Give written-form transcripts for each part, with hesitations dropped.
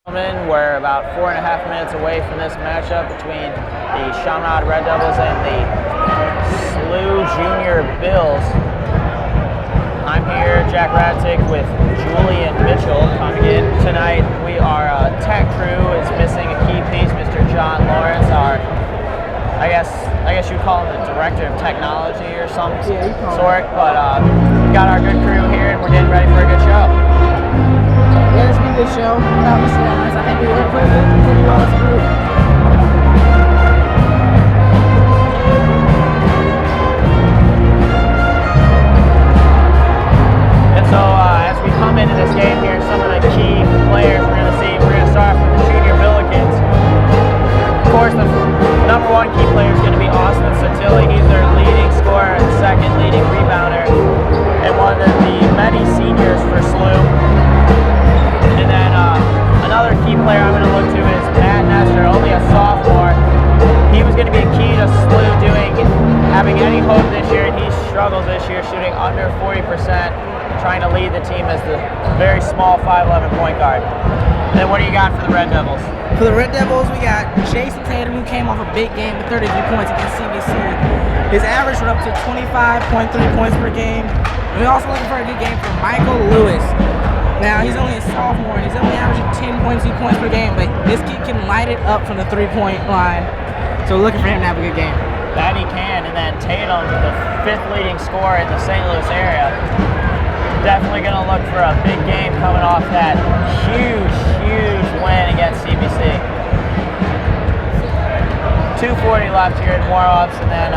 We're about 4.5 minutes away from this matchup between the Chaminade Red Devils and the SLU Junior Bills. I'm here, Jack Radtick, with Julian Mitchell coming in tonight. Our tech crew is missing a key piece, Mr. John Lawrence, I guess you'd call him the director of technology or some sort. But we got our good crew here, and we're getting ready for a good show. Yeah, it's been a good show. Without Mr. Lawrence, I think we would have put it pretty well as a group. And so as we come into this game here, some of the key players we're going to see, we're going to start with the Junior Billikens. Of course, the number one key player is going to be Austin Santilli. He's their leading scorer and second leading rebounder, and one of the many seniors for SLU. And then another key player I'm going to look to is Matt Nestor, only a sophomore. He was going to be a key to SLU having any hope this year, and he struggles this year, shooting under 40%, trying to lead the team as the very small 5'11" point guard. And then what do you got for the Red Devils? For the Red Devils, we got Jason Tatum, who came off a big game with 33 points against CBC. His average went up to 25.3 points per game. And we're also looking for a good game from Michael Lewis. Now, he's only a sophomore, and he's only averaging 10.2 points per game, but this kid can light it up from the three-point line. So we're looking for him to have a good game. That he can. And then Tatum, the fifth leading scorer in the St. Louis area, definitely going to look for a big game coming off that huge win against CBC. 2:40 left here in warm-ups, and then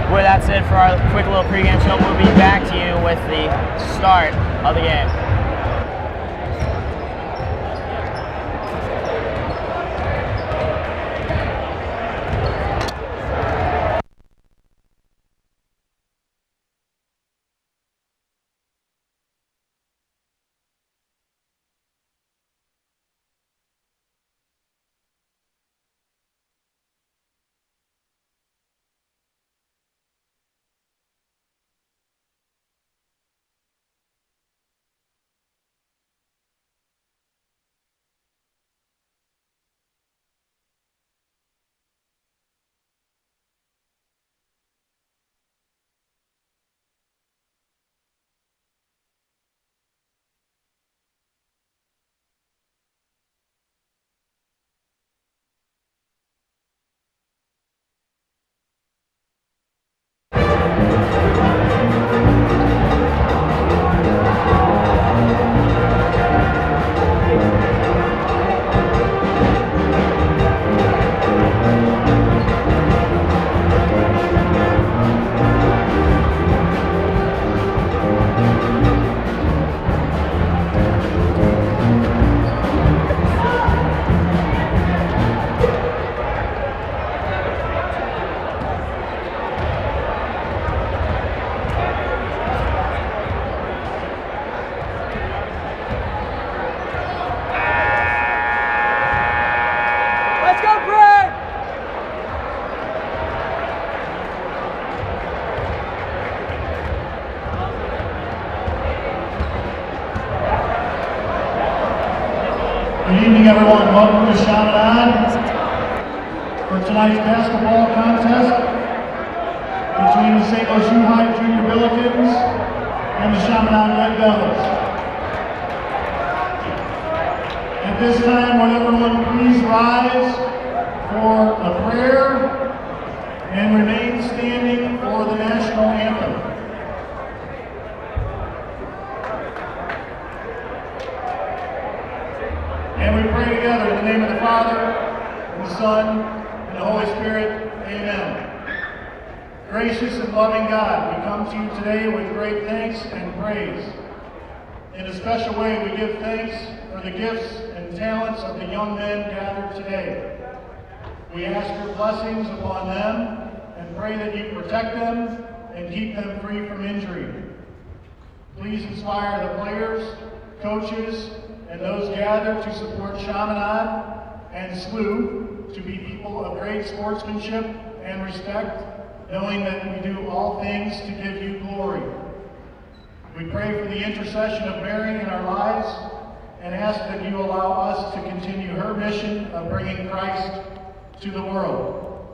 well, that's it for our quick little pregame show. We'll be back to you with the start of the game. Good evening, everyone. Welcome to Chaminade for tonight's basketball contest between the St. Louis U Junior Billikens and the Chaminade Red Devils. At this time, will everyone please rise for a prayer and remain standing for the national anthem. And we pray together in the name of the Father, and the Son, and the Holy Spirit. Amen. Gracious and loving God, we come to you today with great thanks and praise. In a special way, we give thanks for the gifts and talents of the young men gathered today. We ask your blessings upon them and pray that you protect them and keep them free from injury. Please inspire the players, coaches, and those gathered to support Chaminade and SLU to be people of great sportsmanship and respect, knowing that we do all things to give you glory. We pray for the intercession of Mary in our lives and ask that you allow us wants to continue her mission of bringing Christ to the world.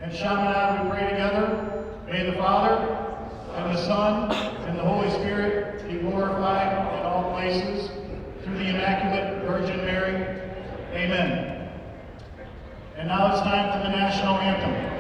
And Chaminade, we pray together, may the Father and the Son and the Holy Spirit be glorified in all places through the Immaculate Virgin Mary. Amen. And now it's time for the national anthem.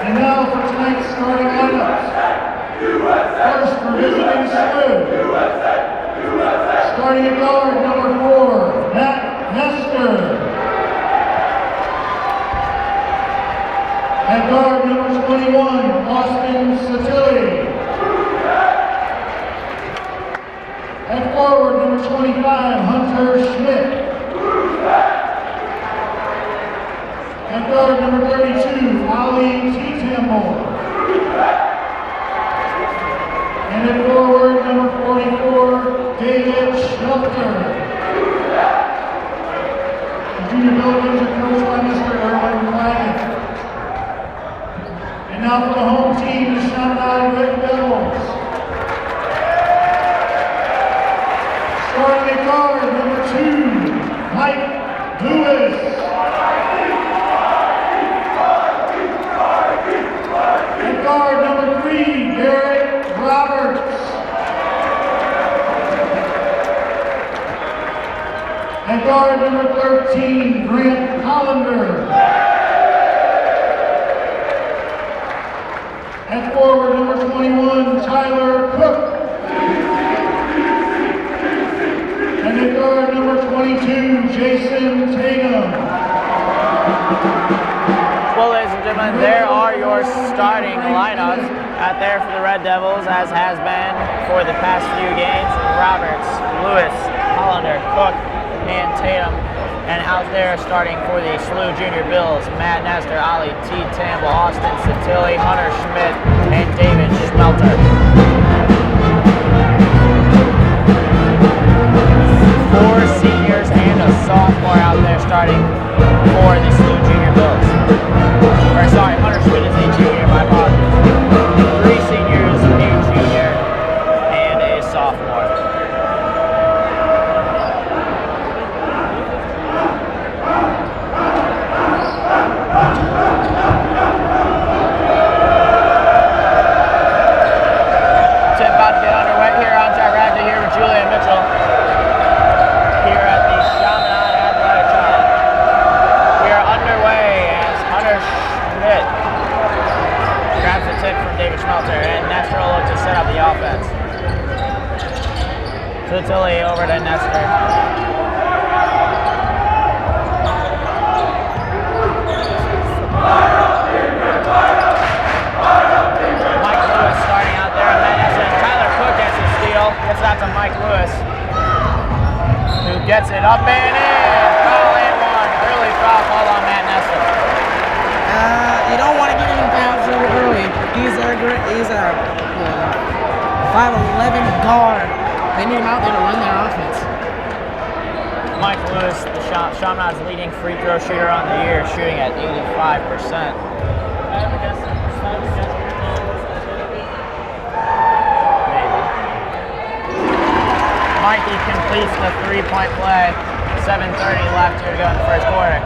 And now for tonight's starting lineups. First for visiting SLU. Starting at guard, number 4, Matt Nestor. At guard, number 21, Austin Satilli. At forward, number 25, Hunter Schmidt. At guard, number 32, Ali Titamor. And at forward, number 44, David Schmelter. The junior Billikens are coached by Mr. Erwin Flanagan. And now for the home team, the Chaminade Red Devils. Starting at guard, number 2, Mike Lewis. At guard, number 3, Garrett Roberts. At guard, number 13, Grant Hollander. At forward, number 21, Tyler Cook. And at guard, number 22, Jason Tatum. Well, ladies and gentlemen, there are your starting lineups out there for the Red Devils, as has been for the past few games. Roberts, Lewis, Hollander, Cook, and Tatum. And out there starting for the SLU Junior Bills, Matt Nestor, Ali T. Tamble, Austin Satilli, Hunter Schmidt, and David Schmelter. 4 seniors and a sophomore out there starting for the SLU Junior Bills. Or sorry, Hunter Schmidt is a junior, my apologies. 3 seniors, a junior, and a sophomore. About to get underway here on track right here with Julian Mitchell here at the Chaminade Athletic Club. We are underway as Hunter Schmidt grabs the tip from David Schmelter, and Nestor will look to set up the offense. Satilli over to Nestor. Mike Lewis starting out there, and then Tyler Cook gets the steal, gets it out to Mike Lewis, who gets it up and in. Foul and 1. Early foul called on Matt Nestor. You don't want to get him fouled so early. He's a 5'11" guard. They need him out there to run their offense. Mike Lewis, the Chaminade's leading free throw shooter on the year, shooting at 85%. Maybe. a 3-point play. 7:30 left here to go in the first quarter.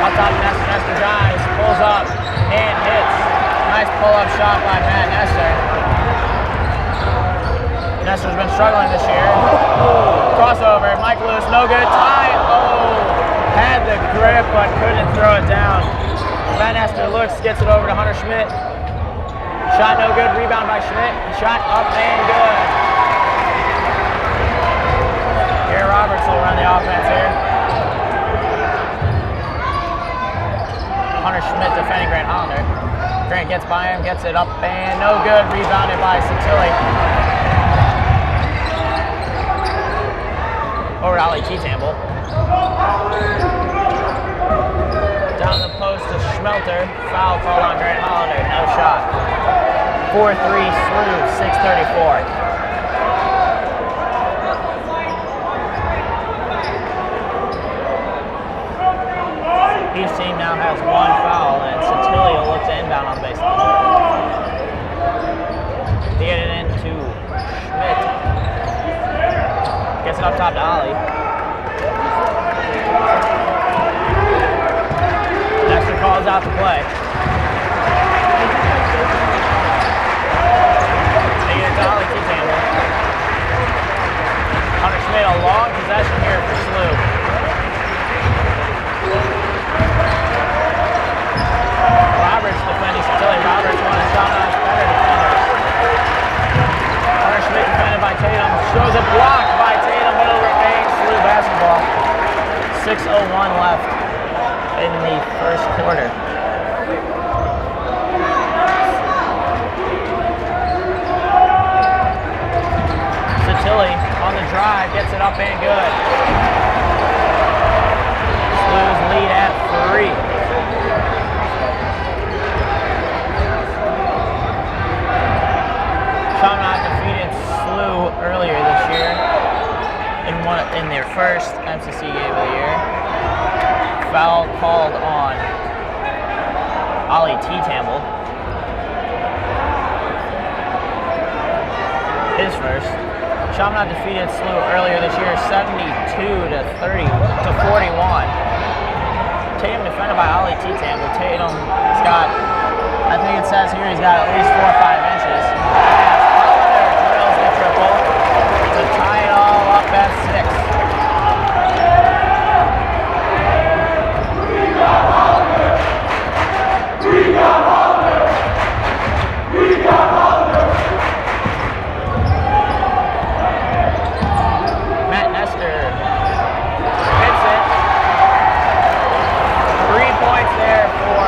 Up top, Nestor drives, pulls up, and hits. Nice pull-up shot by Matt Nestor. Nestor's been struggling this year. Crossover, Mike Lewis, no good. Tie. Oh, had the grip but couldn't throw it down. Matt Nestor looks, gets it over to Hunter Schmidt. Shot no good, rebound by Schmidt. Shot up and good. Garrett Roberts will run the offense here. Hunter Schmidt defending Grant Hollander. Grant gets by him, gets it up and no good. Rebounded by Santilli. Over to Ali T-Tamble. Down the post to Schmelter. Foul called on Grant Hollander. No shot. 4-3 through 6:34. Each team now has one foul, and Santilli will look to inbound on the baseline. They get it into Schmidt. Gets it up top to Ali. Nestor calls out the play. They get it to Ali T-Tamble. Hunter Schmidt, a long possession here for SLU. Roberts defending Santilli. Roberts won a shot on better defenders. Hunter Schmidt defended by Tatum. Shows a block by Tatum, but it remains SLU basketball. 6:01 left in the first quarter. Santilli on the drive, gets it up and good. SLU's lead at 3. Chaminade defeated SLU earlier this year in their first MCC game of the year. Foul called on Ali T-Tamble. His first. Chaminade defeated SLU earlier this year 72-41. Tatum defended by Ali T-Tamble. Tatum's got, I think it says here, he's got at least 4 or 5 inches. Drills the triple to tie it all up at 6. Matt Nestor hits it. 3 points there for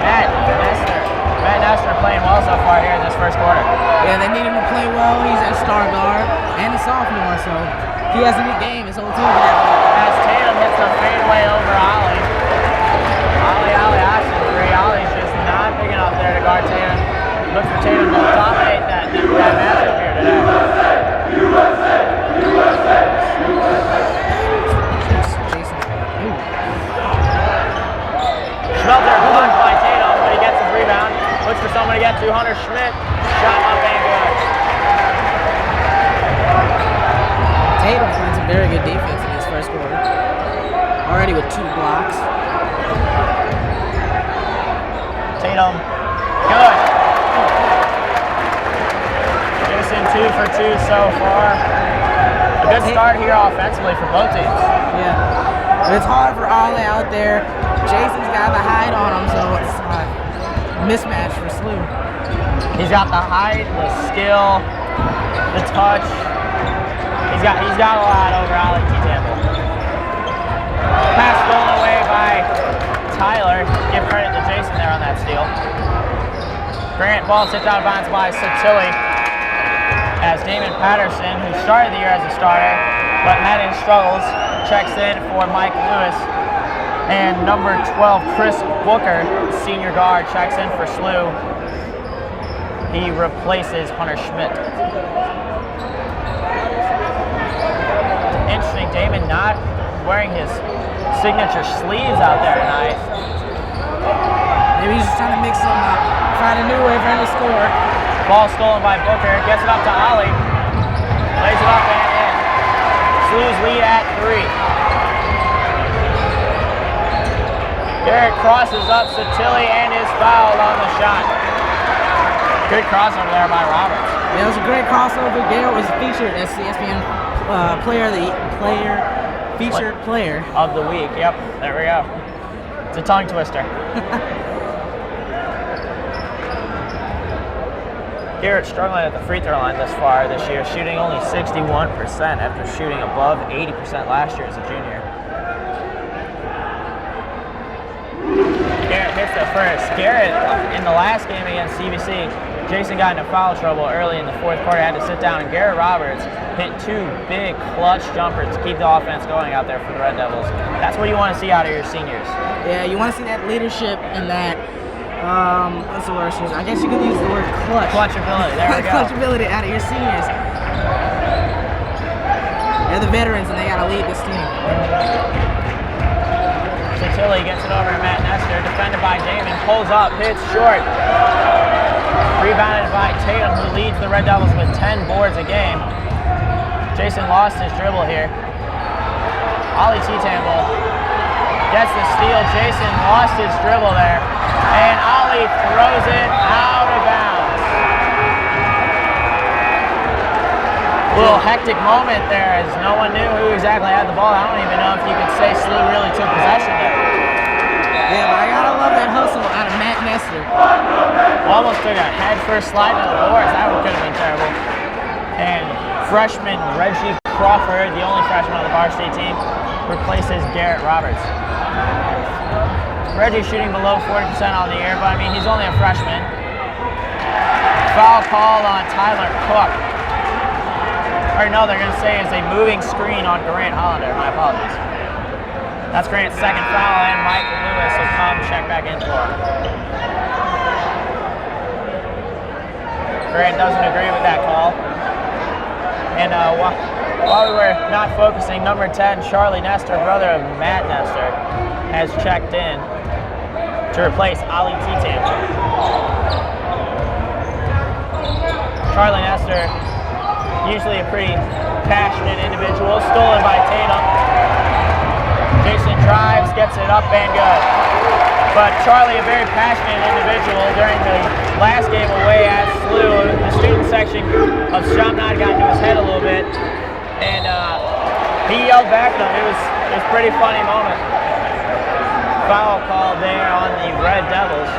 Matt Nestor. Matt Nestor playing well so far here in this first quarter. Yeah, they need him to play well. He's a star guard and a sophomore, so if he has a good game, his whole team can have a good game. As Tatum hits the fadeaway over Ollie. Ollie action 3. Ollie's just not big enough there to guard Tatum. Look for Tatum to dominate that matchup here today. Schmelter blocked by Tatum, but he gets his rebound. Looks for someone to get to. Hunter Schmidt. Shot up and good. Tatum's playing some very good defense in his first quarter. Already with 2 blocks. Tatum. Good. Jason 2 for 2 so far. A good start here offensively for both teams. Yeah. But it's hard for Ollie out there. Jason's got the height on him, so it's a mismatch for SLU. He's got the height, the skill, the touch. He's got a lot over Ali T-Tamble. Pass stolen away by Tyler. Give credit to Jason there on that steal. Grant ball tipped out of bounds by Santilli as Damon Patterson, who started the year as a starter but had his struggles, checks in for Mike Lewis. And number 12, Chris Booker, senior guard, checks in for SLU. He replaces Hunter Schmidt. Interesting, Damon not wearing his signature sleeves out there tonight. Maybe he's just trying to mix them up, find a new way for him to score. Ball stolen by Booker. Gets it up to Ollie. Lays it up and in. SLU's lead at 3. Garrett crosses up Satilli and is fouled on the shot. Good crossover there by Roberts. Yeah, it was a great crossover. Garrett was featured as Cspn featured player of the week. Yep, there we go. It's a tongue twister. Garrett struggling at the free throw line this far this year, shooting only 61% after shooting above 80% last year as a junior. Garrett hits the first. Garrett, in the last game against CBC, Jason got into foul trouble early in the fourth quarter, had to sit down, and Garrett Roberts hit 2 big clutch jumpers to keep the offense going out there for the Red Devils. That's what you want to see out of your seniors. Yeah, you want to see that leadership and that, what's the word? I guess you could use the word clutch. Clutchability, there we go. Clutchability out of your seniors. They're the veterans and they got to lead this team. Satilli gets it over to Matt Nestor, defended by Damon, pulls up, hits short. Rebounded by Tatum, who leads the Red Devils with 10 boards a game. Jason lost his dribble here. Ollie T-Tamble gets the steal. Jason lost his dribble there. And Ollie throws it out of bounds. A little hectic moment there as no one knew who exactly had the ball. I don't even know if you could say SLU really took possession there. Yeah, but I gotta love that hustle out of Matt Nestor. Almost took a head first slide to the boards. That one could have been terrible. And freshman Reggie Crawford, the only freshman on the varsity team, replaces Garrett Roberts. Reggie shooting below 40% on the year, but I mean, he's only a freshman. Foul called on Tyler Cook. Or no, they're gonna say it's a moving screen on Grant Hollander. My apologies. That's Grant's second foul, and Michael Lewis will come check back in for him. Grant doesn't agree with that call. And while we were not focusing, number 10, Charlie Nestor, brother of Matt Nestor, has checked in to replace Ollie T-Tamble. Charlie Nestor, usually a pretty passionate individual, stolen by Tatum. Jason drives, gets it up and good. But Charlie, a very passionate individual, during the last game away at SLU, the student section of Chaminade got into his head a little bit, and he yelled back at him. It was a pretty funny moment. Foul call there on the Red Devils.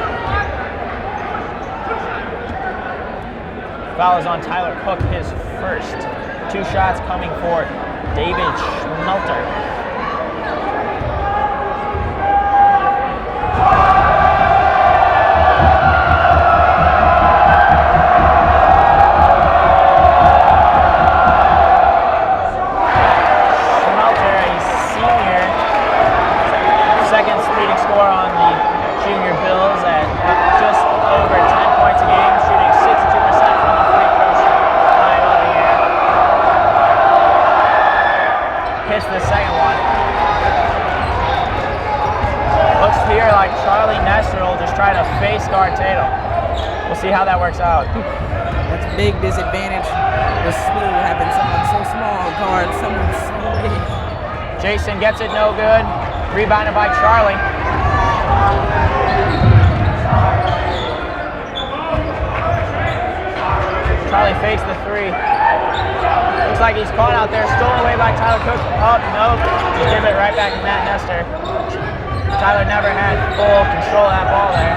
Foul is on Tyler Cook, his first. 2 shots coming for David Schmelter. The second one. Looks here like Charlie Nestor will just try to face guard Tatum. We'll see how that works out. That's a big disadvantage with SLU having someone so small guard someone so big. Jason gets it no good. Rebounded by Charlie. Charlie fakes the 3. Looks like he's caught out there, stolen away by Tyler Cook. Oh, nope. Just give it right back to Matt Nestor. Tyler never had full control of that ball there.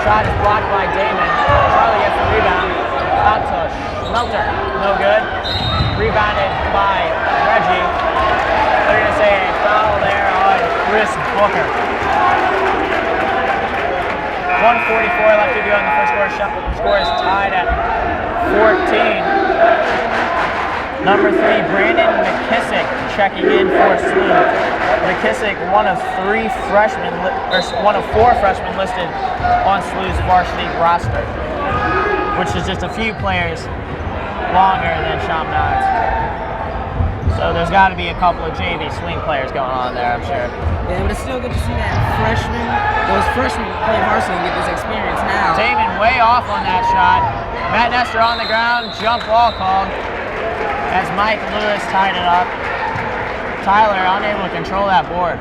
Shot is blocked by Damon. Charlie gets the rebound. Out to Schmelter. No good. Rebounded by Reggie. They're going to say a foul there on Chris Booker. 1:44 left to go in the first quarter. Score is tied at 14. Number 3, Brandon McKissick checking in for SLU. McKissick, one of 4 freshmen listed on SLU's varsity roster, which is just a few players longer than Chaminade's. So So there's got to be a couple of JV swing players going on there, I'm sure. Yeah, but it's still good to see that those freshmen play varsity and get this experience now. Taman way off on that shot. Matt Nestor on the ground, jump ball called as Mike Lewis tied it up. Tyler unable to control that board.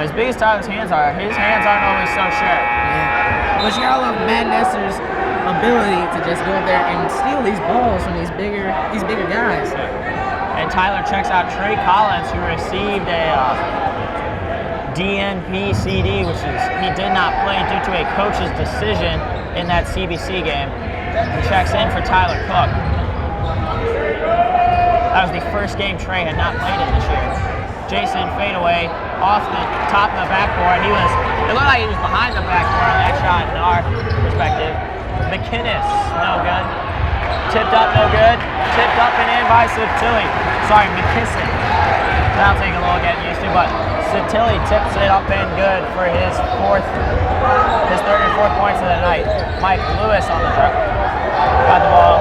As big as Tyler's hands are, his hands aren't always so sure. Yeah. But you gotta love Matt Nestor's ability to just go up there and steal these balls from these bigger guys. And Tyler checks out Trey Collins, who received a DNP CD, which is he did not play due to a coach's decision in that CBC game. He checks in for Tyler Cook. That was the first game Trey had not played in this year. Jason fadeaway off the top of the backboard. It looked like he was behind the backboard on that shot in our perspective. McInnes, no good. Tipped up, no good. Tipped up and in by Subtilly. Sorry, McKissick. That'll take a little getting used to, but Subtilly tips it up and good for his third and fourth points of the night. Mike Lewis on the truck. Got the ball.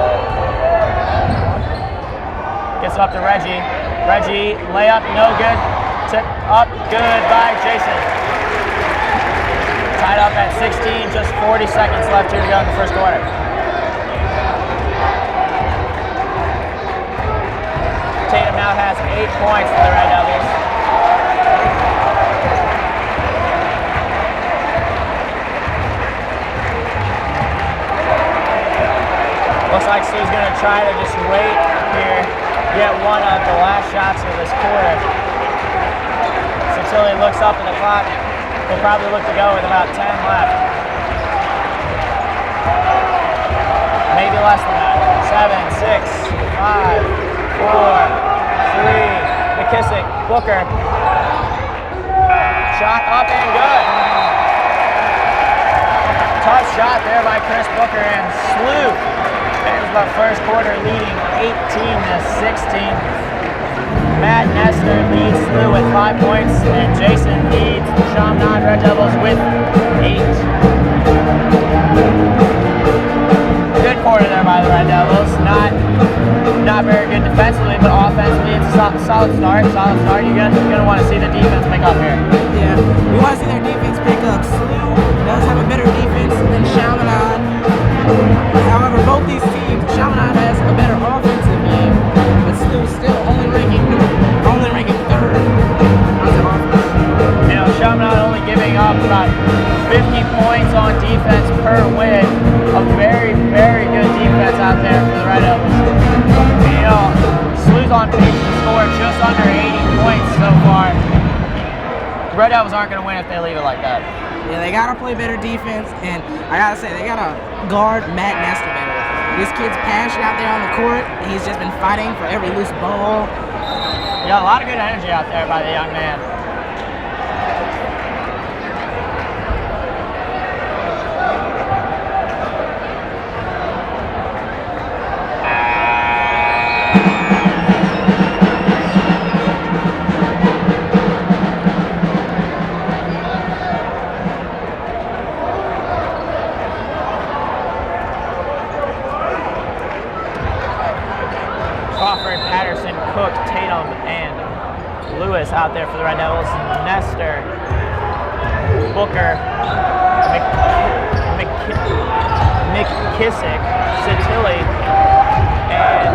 Gets it up to Reggie. Reggie, layup, no good. Tip up, good by Jason. Tied up at 16, just 40 seconds left here to go in the first quarter. Tatum now has 8 points for the Red Devils. Looks like Steve's going to try to just wait here, get one of the last shots of this quarter. Until he looks up at the clock, he'll probably look to go with about 10 left. Maybe less than that. 7, 6, 5, 4, 3. McKissick, Booker. Shot up and good. Tough shot there by Chris Booker, and SLU ends the first quarter leading 18-16. Matt Nestor leads SLU with 5 points, and Jason leads the Chaminade Red Devils with 8. Good quarter there by the Red Devils. Not very good defensively, but offensively it's a solid start. You're gonna want to see the defense pick up here. Yeah, we want to see their defense pick up. SLU does have a better defense than Chaminade. However, both these teams, Chaminade has a better offensive game, but SLU still only ranking third on the offense. You know, Chaminade only giving up about 50 points on defense per win. A very, very good defense out there for the Red Devils. And, you know, SLU's on pace to score just under 80 points so far. The Red Devils aren't going to win if they leave it like that. Yeah, they gotta play better defense, and I gotta say, they gotta guard Matt Nestor better. This kid's passionate out there on the court. He's just been fighting for every loose ball. Yeah, a lot of good energy out there by the young man. Cook, Tatum, and Lewis out there for the Red Devils. Nestor, Booker, McKissick, Satilli, and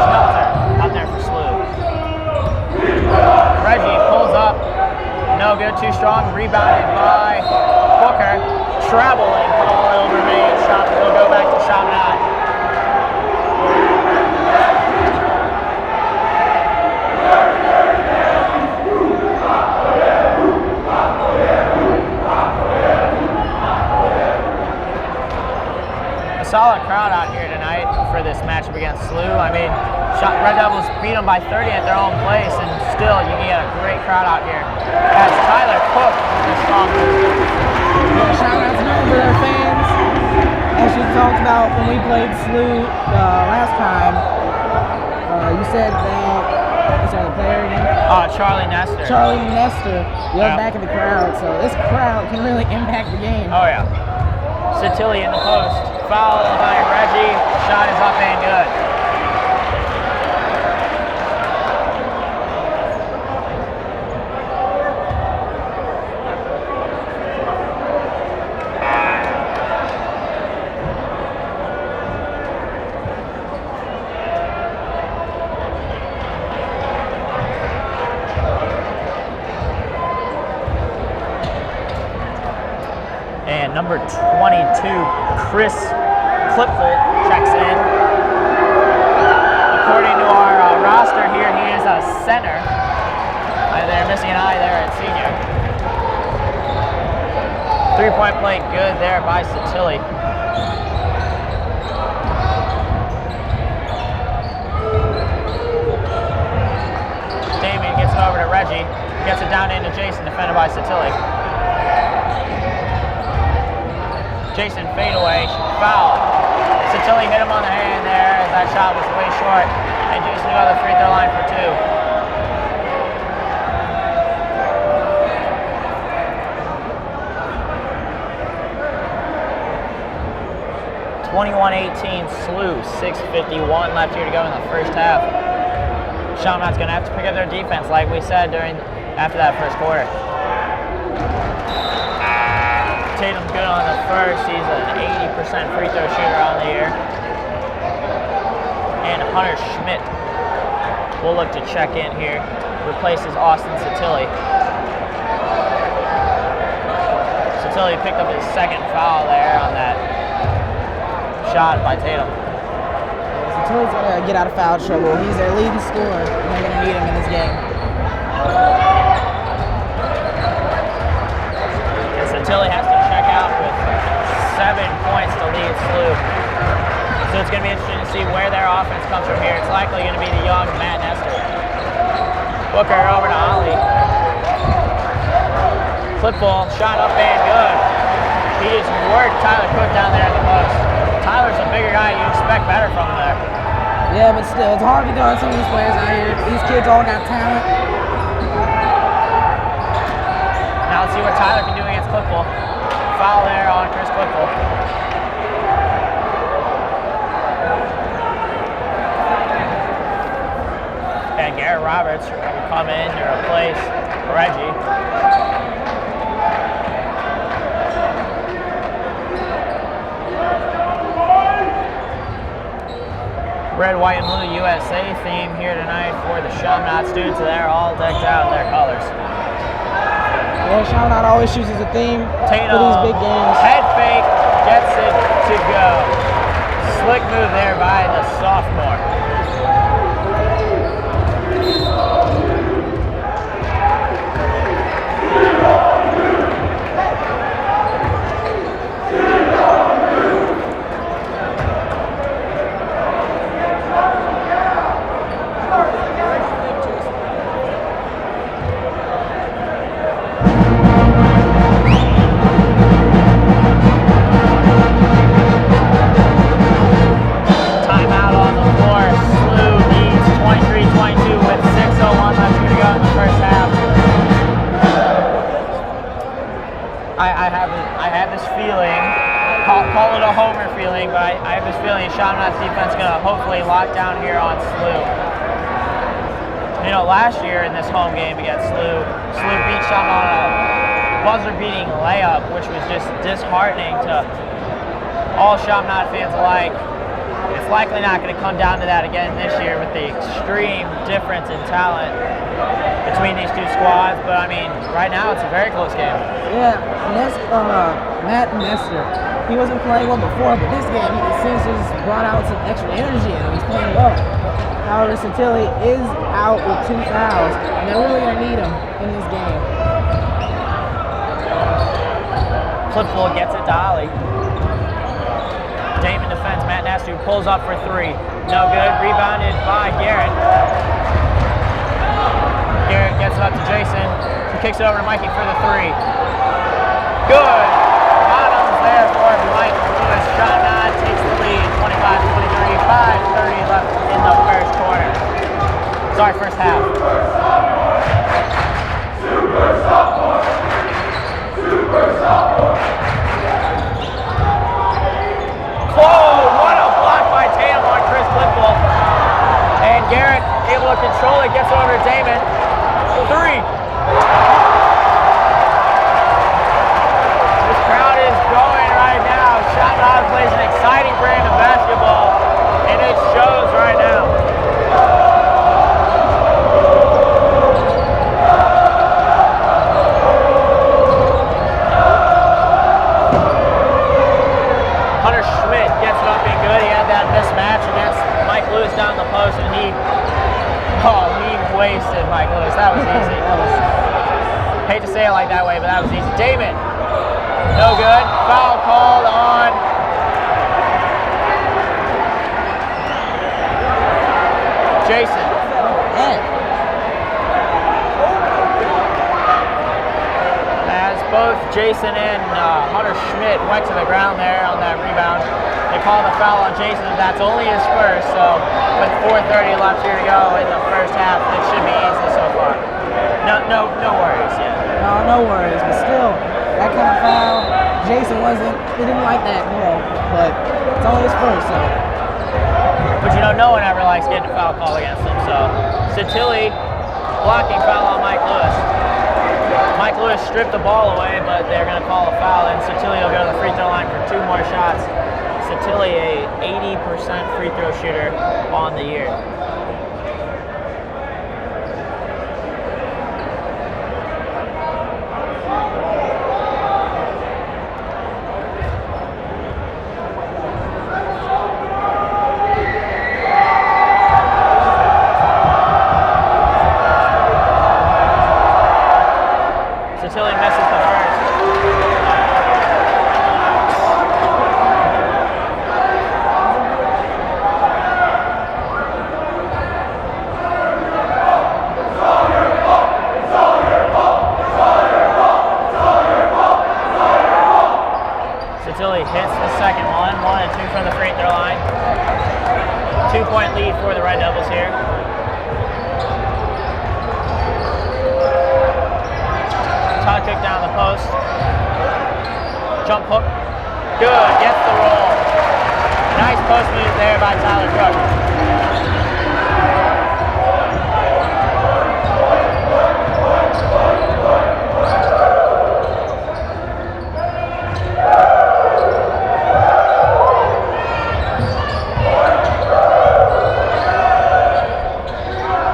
Smelter out there for SLU. Reggie pulls up, no good, too strong, rebounded by Booker. Traveling call over me, shot will go back to Chaminade. Solid crowd out here tonight for this matchup against SLU. I mean, Red Devils beat them by 30 at their own place, and still you can get a great crowd out here. As Tyler Cook is strong. Yeah, shout out to them for their fans. As you talked about when we played SLU last time, you said that, what's the player again? Charlie Nestor. Charlie Nestor yelled back at the crowd, so this crowd can really impact the game. Oh yeah. Satilli in the post. Foul by Reggie. Shot is up and good. Number 22, Chris Clipful, checks in. According to our roster here, he is a center. They're missing an eye there at senior. 3-point play good there by Satilli. Damien gets it over to Reggie. Gets it down into Jason, defended by Satilli. Jason fadeaway, foul. Satilli hit him on the hand there as that shot was way short. And Jason go to the free throw line for 2. 21-18 SLU, 6:51 left here to go in the first half. Chaminade's going to have to pick up their defense like we said after that first quarter. Tatum's good on the first. He's an 80% free throw shooter on the year. And Hunter Schmidt will look to check in here. Replaces Austin Satilli. Satilli picked up his second foul there on that shot by Tatum. Satilli's going to get out of foul trouble. He's their leading scorer, and they're going to need him in this game. And Satilli has to check out with 7 points to lead SLU. So it's going to be interesting to see where their offense comes from here. It's likely going to be the young Matt Nestor. Booker over to Ollie. Flip ball, shot up and good. He just worked Tyler Cook down there at the post. Tyler's a bigger guy. You expect better from him there. Yeah, but still, it's hard to guard some of these players out here. These kids all got talent. Now let's see what Tyler can do against Clipful. Foul there on Chris Clipful. And Garrett Roberts will come in to replace Reggie. Red, white, and blue USA theme here tonight for the Chaminade students. They're all decked out in their colors. Yeah, Chaminade always chooses a theme Tatum, for these big games. head fake, gets it to go. Slick move there by the sophomore. I have this feeling, call it a homer feeling, but I have this feeling Chaminade's defense is going to hopefully lock down here on SLU. You know, last year in this home game against SLU beat Chaminade on a buzzer-beating layup, which was just disheartening to all Chaminade fans alike. It's likely not going to come down to that again this year with the extreme difference in talent between these two squads, but I mean, right now it's a very close game. Yeah, Matt Nestor, he wasn't playing well before, but this game he seems to have brought out some extra energy in him. He's playing well. However, Satilli is out with 2 fouls, and they're really going to need him in this game. Clipful gets it to Ollie. Damon defends Matt Nestor, who pulls up for 3. No good. Rebounded by Garrett. Garrett gets it up to Jason. He kicks it over to Mikey for the 3. Good. Bottoms there for Mike Lewis. Chaminade takes the lead, 25-23, 5:30 left in the first quarter. Sorry, first half. Super sophomore. Super sophomore. Whoa, what a block by Tatum on Chris Clipful. And Garrett able to control it, gets over to Damon. 3. This crowd is going right now. Chaminade plays an exciting brand of basketball, and it shows right now. wasted Mike Lewis. That was easy. Hate to say it like that way, but that was easy. Damon, no good. Foul called on Jason. As both Jason and Hunter Schmidt went to the ground there on that rebound, they called a foul on Jason. That's only his first, so with 4:30 left here to go in the first half, it should be easy so far. No worries. Yeah. No worries, but still, that kind of foul, Jason he didn't like that, but it's only his first, so. But no one ever likes getting a foul call against them, so. Satilli blocking foul on Mike Lewis. Mike Lewis stripped the ball away, but they're going to call a foul, and Satilli will go to the free throw line for 2 more shots. Satilli, a 80% free throw shooter on the year. Satilli misses the first. Satilli hits the second one. 1 and 2 from the free throw line. 2-point lead for the Red Devils here. Todd kick down the post. Jump hook. Good. Gets the roll. Nice post move there by Tyler Cook.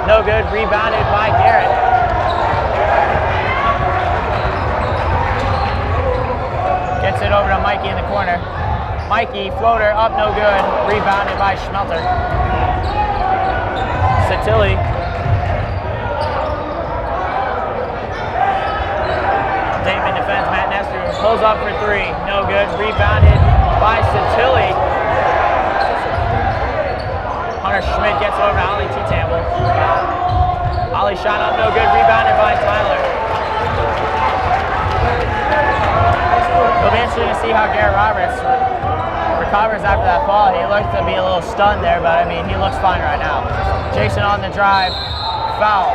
No good. Rebounded by Garrett. Gets it over to Mikey in the corner. Mikey, floater, up, no good. Rebounded by Schmelter. Satilli. Damon defends Matt Nestor. Pulls up for 3. No good. Rebounded by Satilli. Hunter Schmidt gets over to Ollie T-Tamble. Ollie shot up, no good. Rebounded by Tyler. It'll be interesting to see how Garrett Roberts recovers after that fall. He looks to be a little stunned there, but I mean, he looks fine right now. Jason on the drive, foul.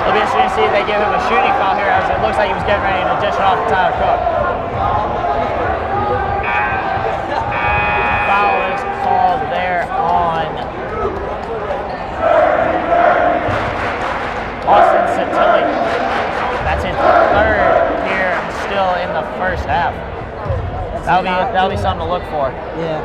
It'll be interesting to see if they give him a shooting foul here, as it looks like he was getting ready to dish it off to Tyler Cook. Foul is called there on Austin Satilli. That's his third here, still in the first half. That'll be something to look for. Yeah.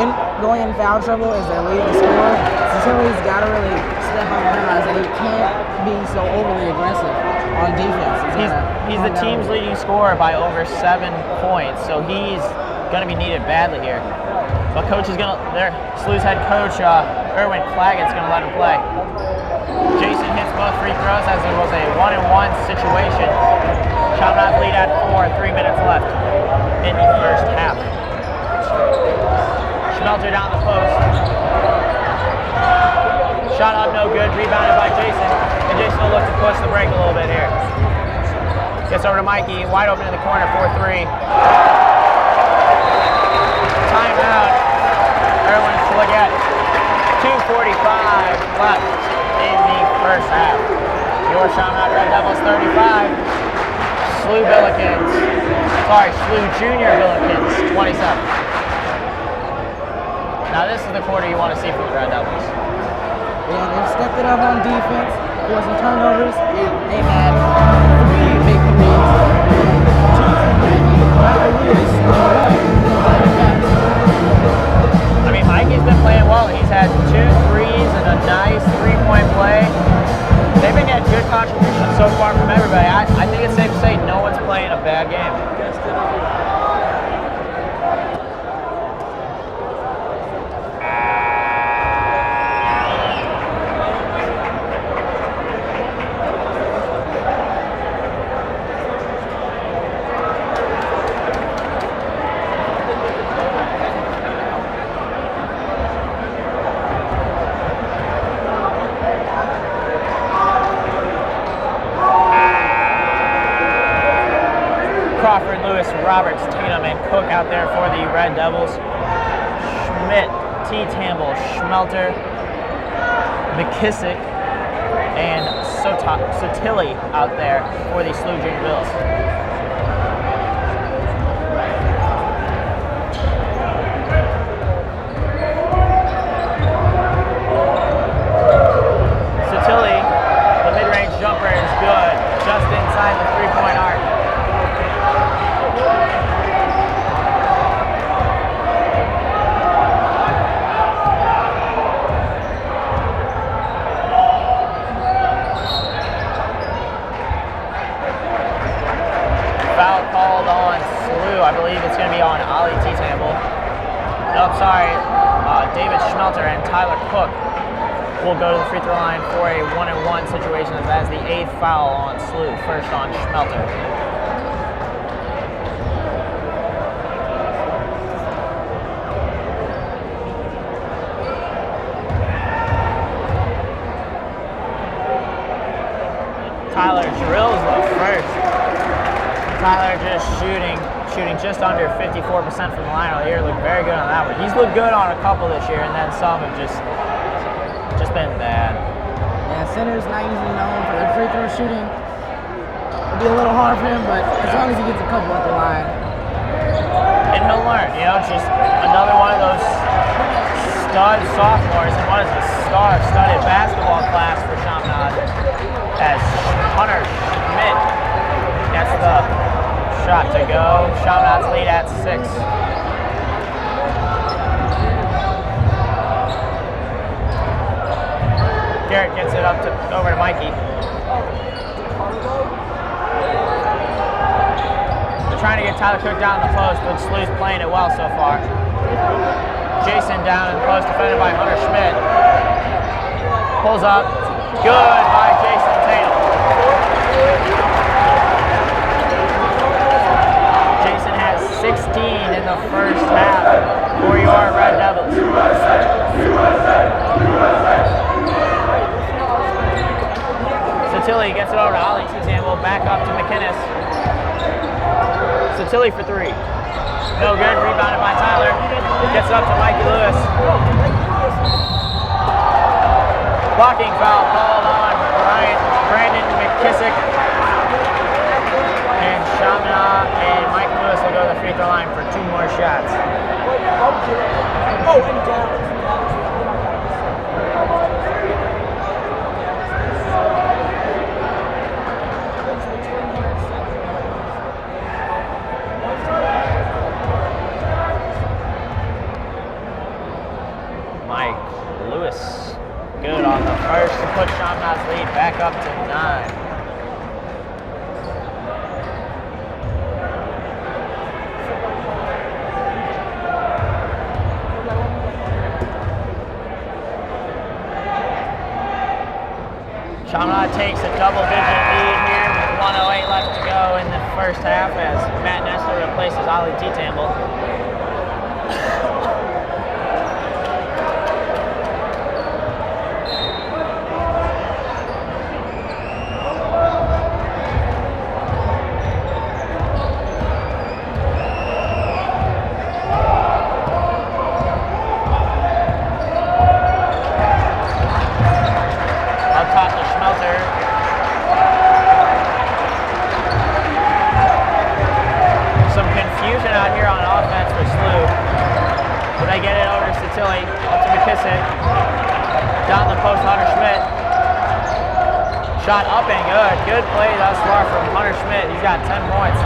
And going in foul trouble as their leading scorer, Satilli's got to really step up and realize that he can't be so overly aggressive on defense. He's the team's leading scorer by over 7 points, so he's going to be needed badly here. But coach is going to, SLU's head coach, Erwin Claggett's going to let him play. Jason hits both free throws as it was a 1-and-1 situation. Chaminade lead at 4, 3 minutes left in the first half. Schmelter down the post. Shot up, no good. Rebounded by Jason. And Jason will look to push the break a little bit here. Gets over to Mikey, wide open in the corner, 4-3. Timeout. Erwin Claggett. 2:45 left in the first half. Your Chaminade Red Devils 35. SLU Junior Billikens 27. Now this is the quarter you want to see from the Red Devils. Yeah, they've stepped it up on defense, forced some turnovers, and they've had 3 big threes. 2 from Michael Lewis. I mean, Mikey's been playing well. He's had 2 threes and a nice 3-point play. They've been getting good contributions so far from everybody. I think it's safe to say no one's playing a bad game. Lewis, Roberts, Tatum, and Cook out there for the Red Devils. Schmidt, T-Tamble, Schmelter, McKissick, and Sotilli out there for the SLU Junior Bills. Sotilli, the mid-range jumper is good, just inside the three-point arc. Foul called on SLU. I believe it's going to be on Ali T-Tamble. No, sorry, David Schmelter and Tyler Cook will go to the free throw line for a 1-and-1 situation. That is the 8th foul on SLU, first on Schmelter. Tyler drills the first. Tyler just shooting just under 54% from the line all year. Looked very good on that one. He's looked good on a couple this year, and then some have just been bad. Yeah, center's not usually known for their free throw shooting. It'll be a little hard for him, but as long as he gets a couple at the line. And he'll learn, you know, just another one of those stud sophomores, and what is a star-studded basketball class for Chaminade, as Hunter Schmidt gets the shot to go. Chaminade's lead at 6. Garrett gets it over to Mikey. They're trying to get Tyler Cook down in the post, but SLU's playing it well so far. Jason down in the post, defended by Hunter Schmidt. Pulls up. Good by Jason Tatum. Jason has 16 in the first half for your Red Devils. Sotilli gets it over to Ali T-Tamble, back up to McInnes. Sotilli for 3. No good, rebounded by Tyler. Gets up to Mikey Lewis. Blocking foul called on Brandon McKissick. And Chaminade and Mike Lewis will go to the free throw line for 2 more shots. Oh, and down. Mike Lewis, good on the first to put Chaminade's lead back up to 9. Chaminade takes a double-digit lead here with 1:08 left to go in the first half as Matt Nessler replaces Ali T-Tamble. Down the post, Hunter Schmidt. Shot up and good. Good play thus far from Hunter Schmidt. He's got 10 points.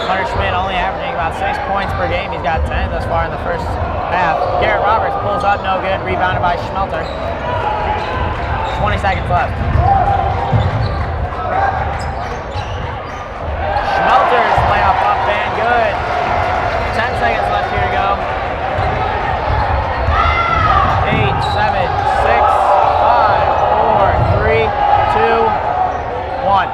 Hunter Schmidt only averaging about 6 points per game. He's got 10 thus far in the first half. Garrett Roberts pulls up, no good. Rebounded by Schmelter. 20 seconds left. Schmelter's layup up and good. 10 seconds left here to go. 8, 7, 6, 5, 4, 3, 2, 1.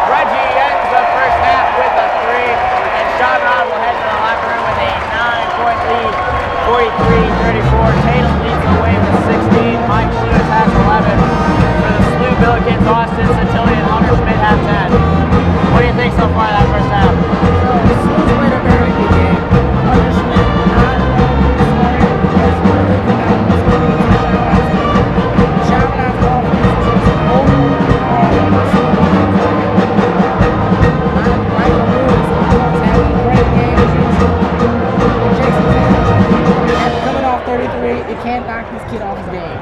Reggie ends the first half with a 3, and Chaminade will head to the locker room with a 9-point lead. 43-34. Tatum leads the way with 16. Mike Lewis has can't knock this kid off his game.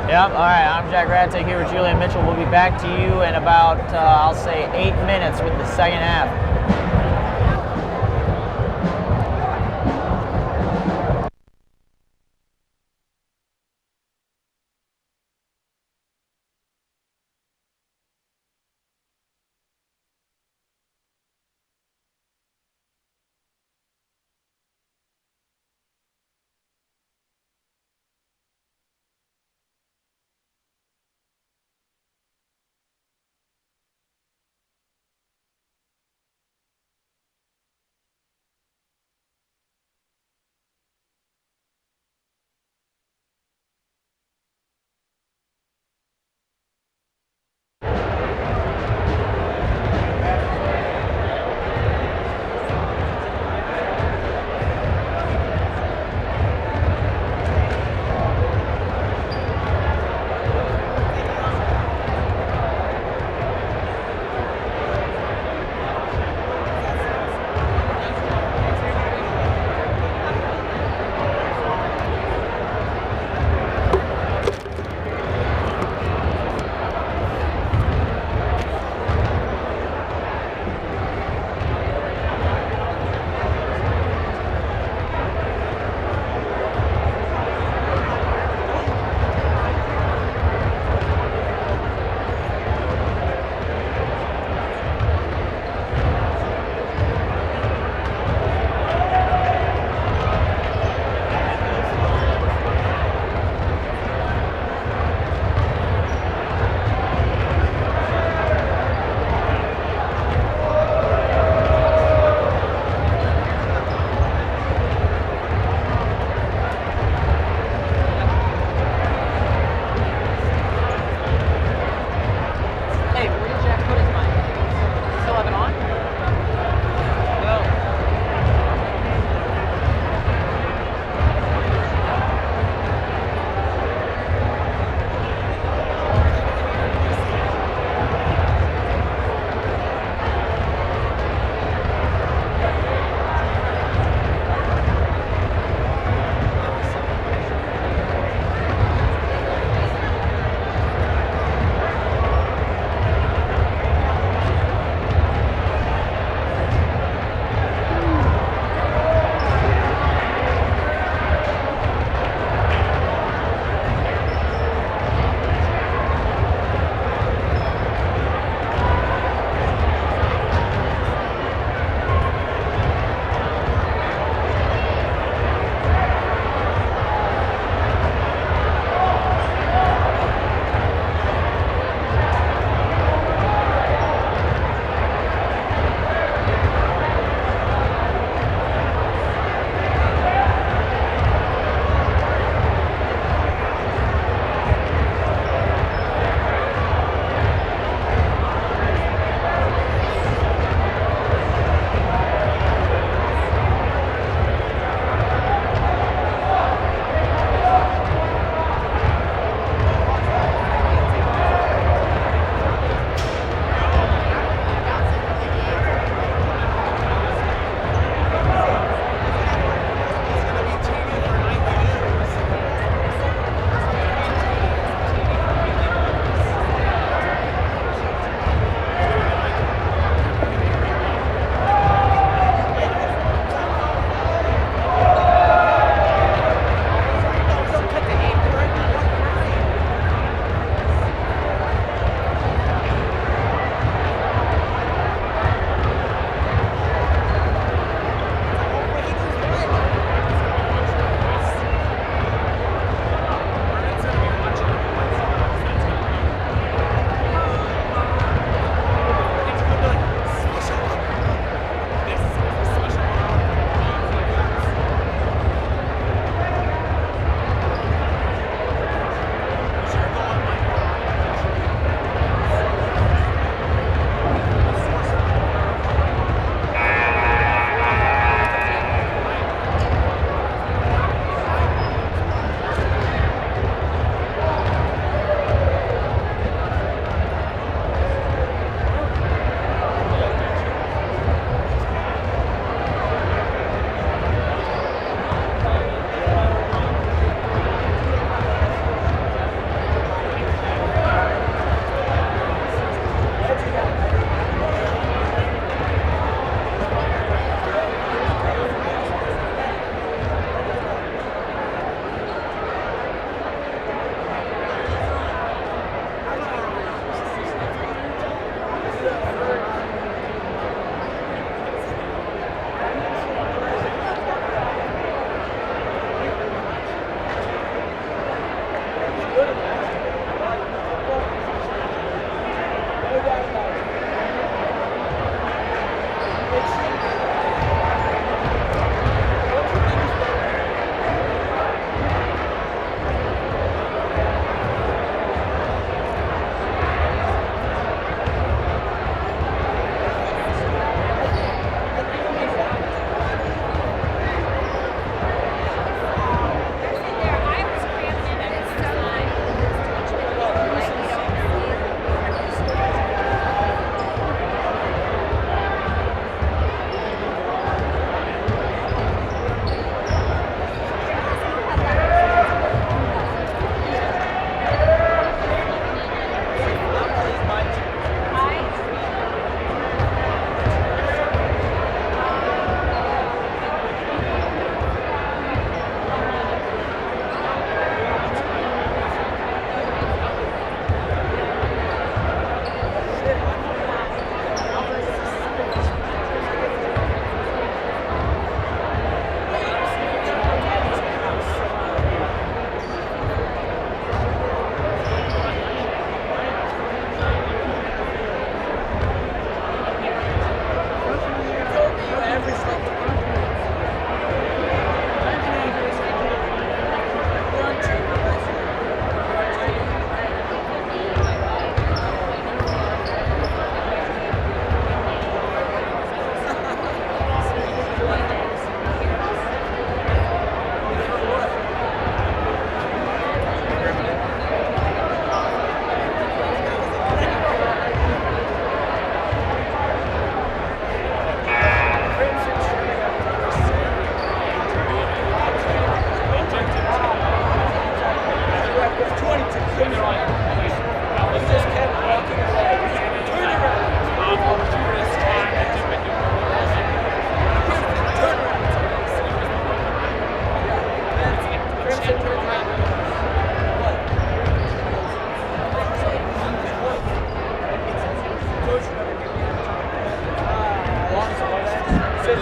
Yep, all right, I'm Jack Radtick here with Julian Mitchell. We'll be back to you in about, I'll say, 8 minutes with the second half.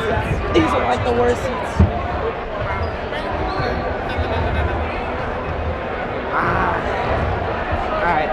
These are like the worst seats. All right.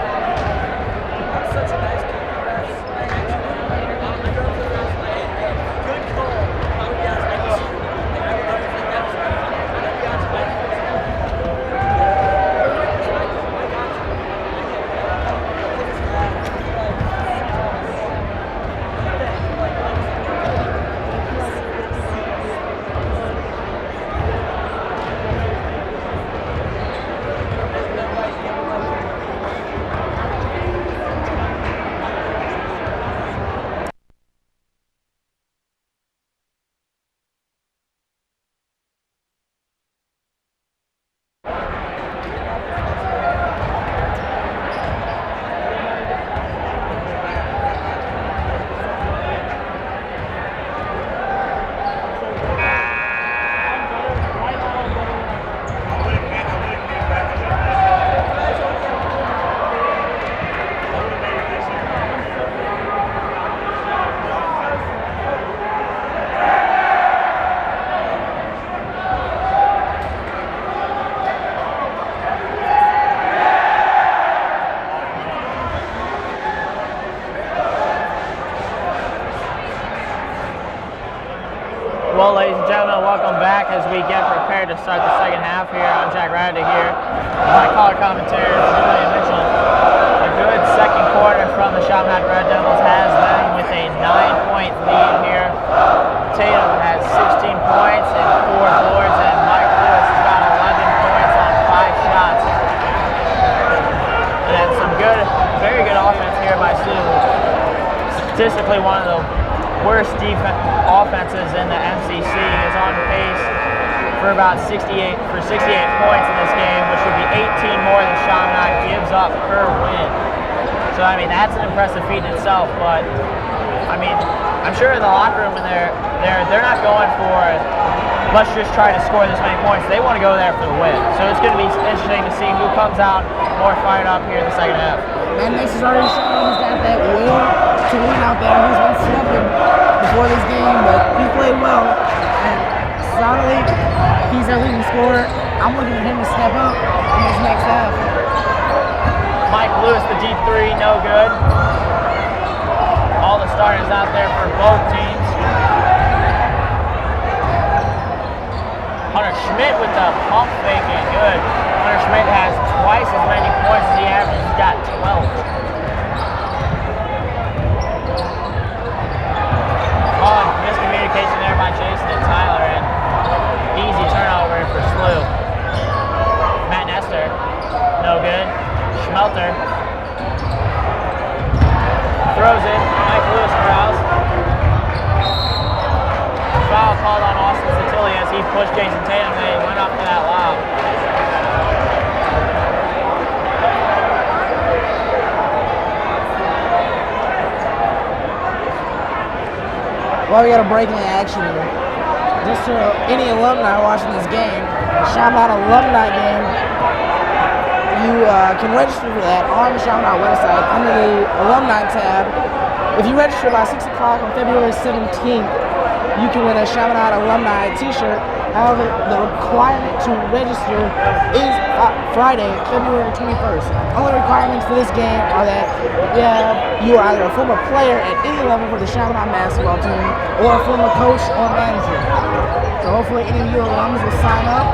Well, ladies and gentlemen, welcome back as we get prepared to start the second half here. I'm Jack Radda here. My color commentator, Julian Mitchell. A good second quarter from the Chaminade Red Devils has them with a 9-point lead here. Tatum has 16 points and 4 boards, and Mike Lewis has got 11 points on 5 shots. And some good, very good offense here by Sioux. Statistically, one of the worst offenses in the MCC, is on pace for about 68 points in this game, which would be 18 more than Chaminade gives up per win. So I mean, that's an impressive feat in itself. But I mean, I'm sure in the locker room when they're not going for let's just try to score this many points. They want to go there for the win. So it's going to be interesting to see who comes out more fired up here in the second half. Man, Max has already shown he's got that will to win out there. He's been slipping before this game, but he played well. And solidly, he's our leading scorer. I'm looking for him to step up in this next half. Mike Lewis, the deep three, no good. All the starters out there for both teams. Hunter Schmidt with the pump faking, good. Hunter Schmidt has twice as many points as he averages. He's got 12. Miscommunication there by Jason and Tyler, and easy turnover for Slew. Matt Nestor, no good. Schmelter throws it. Mike Lewis fouls. Foul called on Austin Satilli as he pushed Jason Tatum. They went up for that lob. Well, we got a break in the action here. Just for any alumni watching this game, Chaminade alumni game, you can register for that on the Chaminade website under the alumni tab. If you register by 6 o'clock on February 17th, you can win a Chaminade alumni t-shirt. However, the requirement to register is Friday, February 21st. Only requirements for this game are that you are either a former player at any level for the Chaminade basketball team or a former coach or manager. So hopefully any of you alums will sign up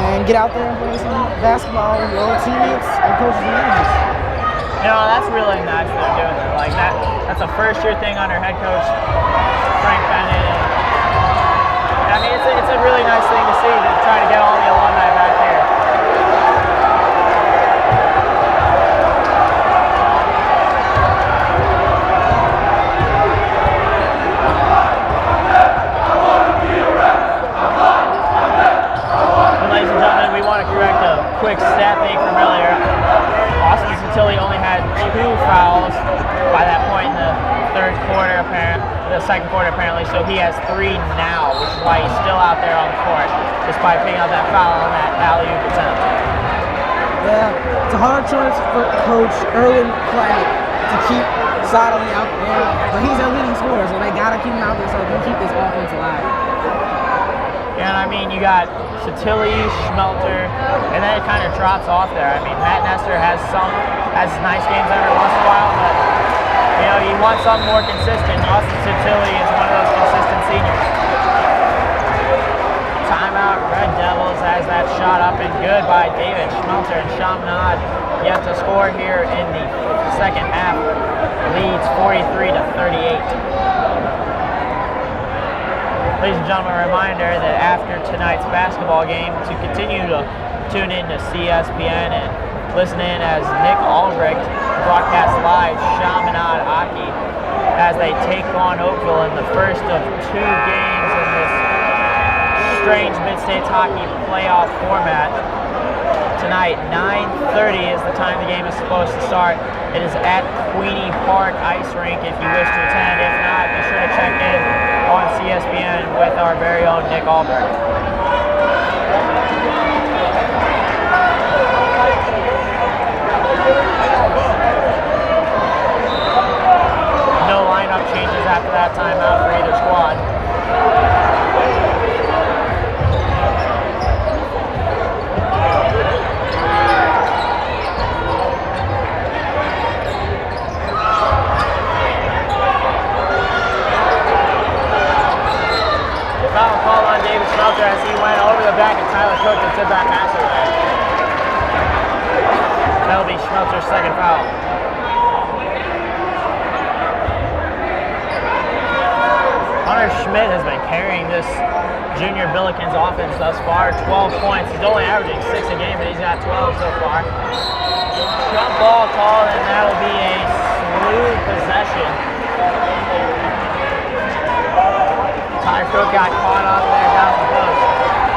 and get out there and play some basketball with your old teammates and coaches and managers. You know, that's really nice that they're doing that. Like that's a first year thing under head coach Frank Bennett. And I mean, it's a really nice thing to see, to try to get all the alumni back here. And ladies and gentlemen, we want to correct a quick stat thing from earlier. Austin Satilli only had 2 fouls by that point in the second quarter apparently, so he has 3 now, which is why he's still out there on the court, despite picking up that foul on that alley-oop attempt. Yeah, it's a hard choice for Coach Erwin Claggett to keep solidly out there. But he's their leading scorer, so they gotta keep him out there so they can keep this offense alive. Yeah, and I mean, you got Chantilly, Schmelter, and then it kind of drops off there. I mean, Matt Nestor has nice games every once in a while, but you know, you want something more consistent. Austin Chantilly is one of those consistent seniors. Timeout, Red Devils has that shot up and good by David Schmelter, and Chaminade yet to score here in the second half. Leads 43 to 38. Ladies and gentlemen, a reminder that after tonight's basketball game, to continue to tune in to Cspn and listen in as Nick Albrecht broadcasts live Chaminade hockey as they take on Oakville in the first of 2 games in this strange Mid-States hockey playoff format. Tonight, 9:30 is the time the game is supposed to start. It is at Queenie Park Ice Rink if you wish to attend. If not, be sure to check in on CSPN with our very own Nick Albrecht. No lineup changes after that timeout for either squad. Foul call on David Schmelter as he went over the back of Tyler Cook and took that pass away. That'll be Schmelter's second foul. Hunter Schmidt has been carrying this junior Billikens offense thus far. 12 points. He's only averaging 6 a game, but he's got 12 so far. Jump ball called, and that'll be a smooth possession. Tyler Cook got caught up there down the post.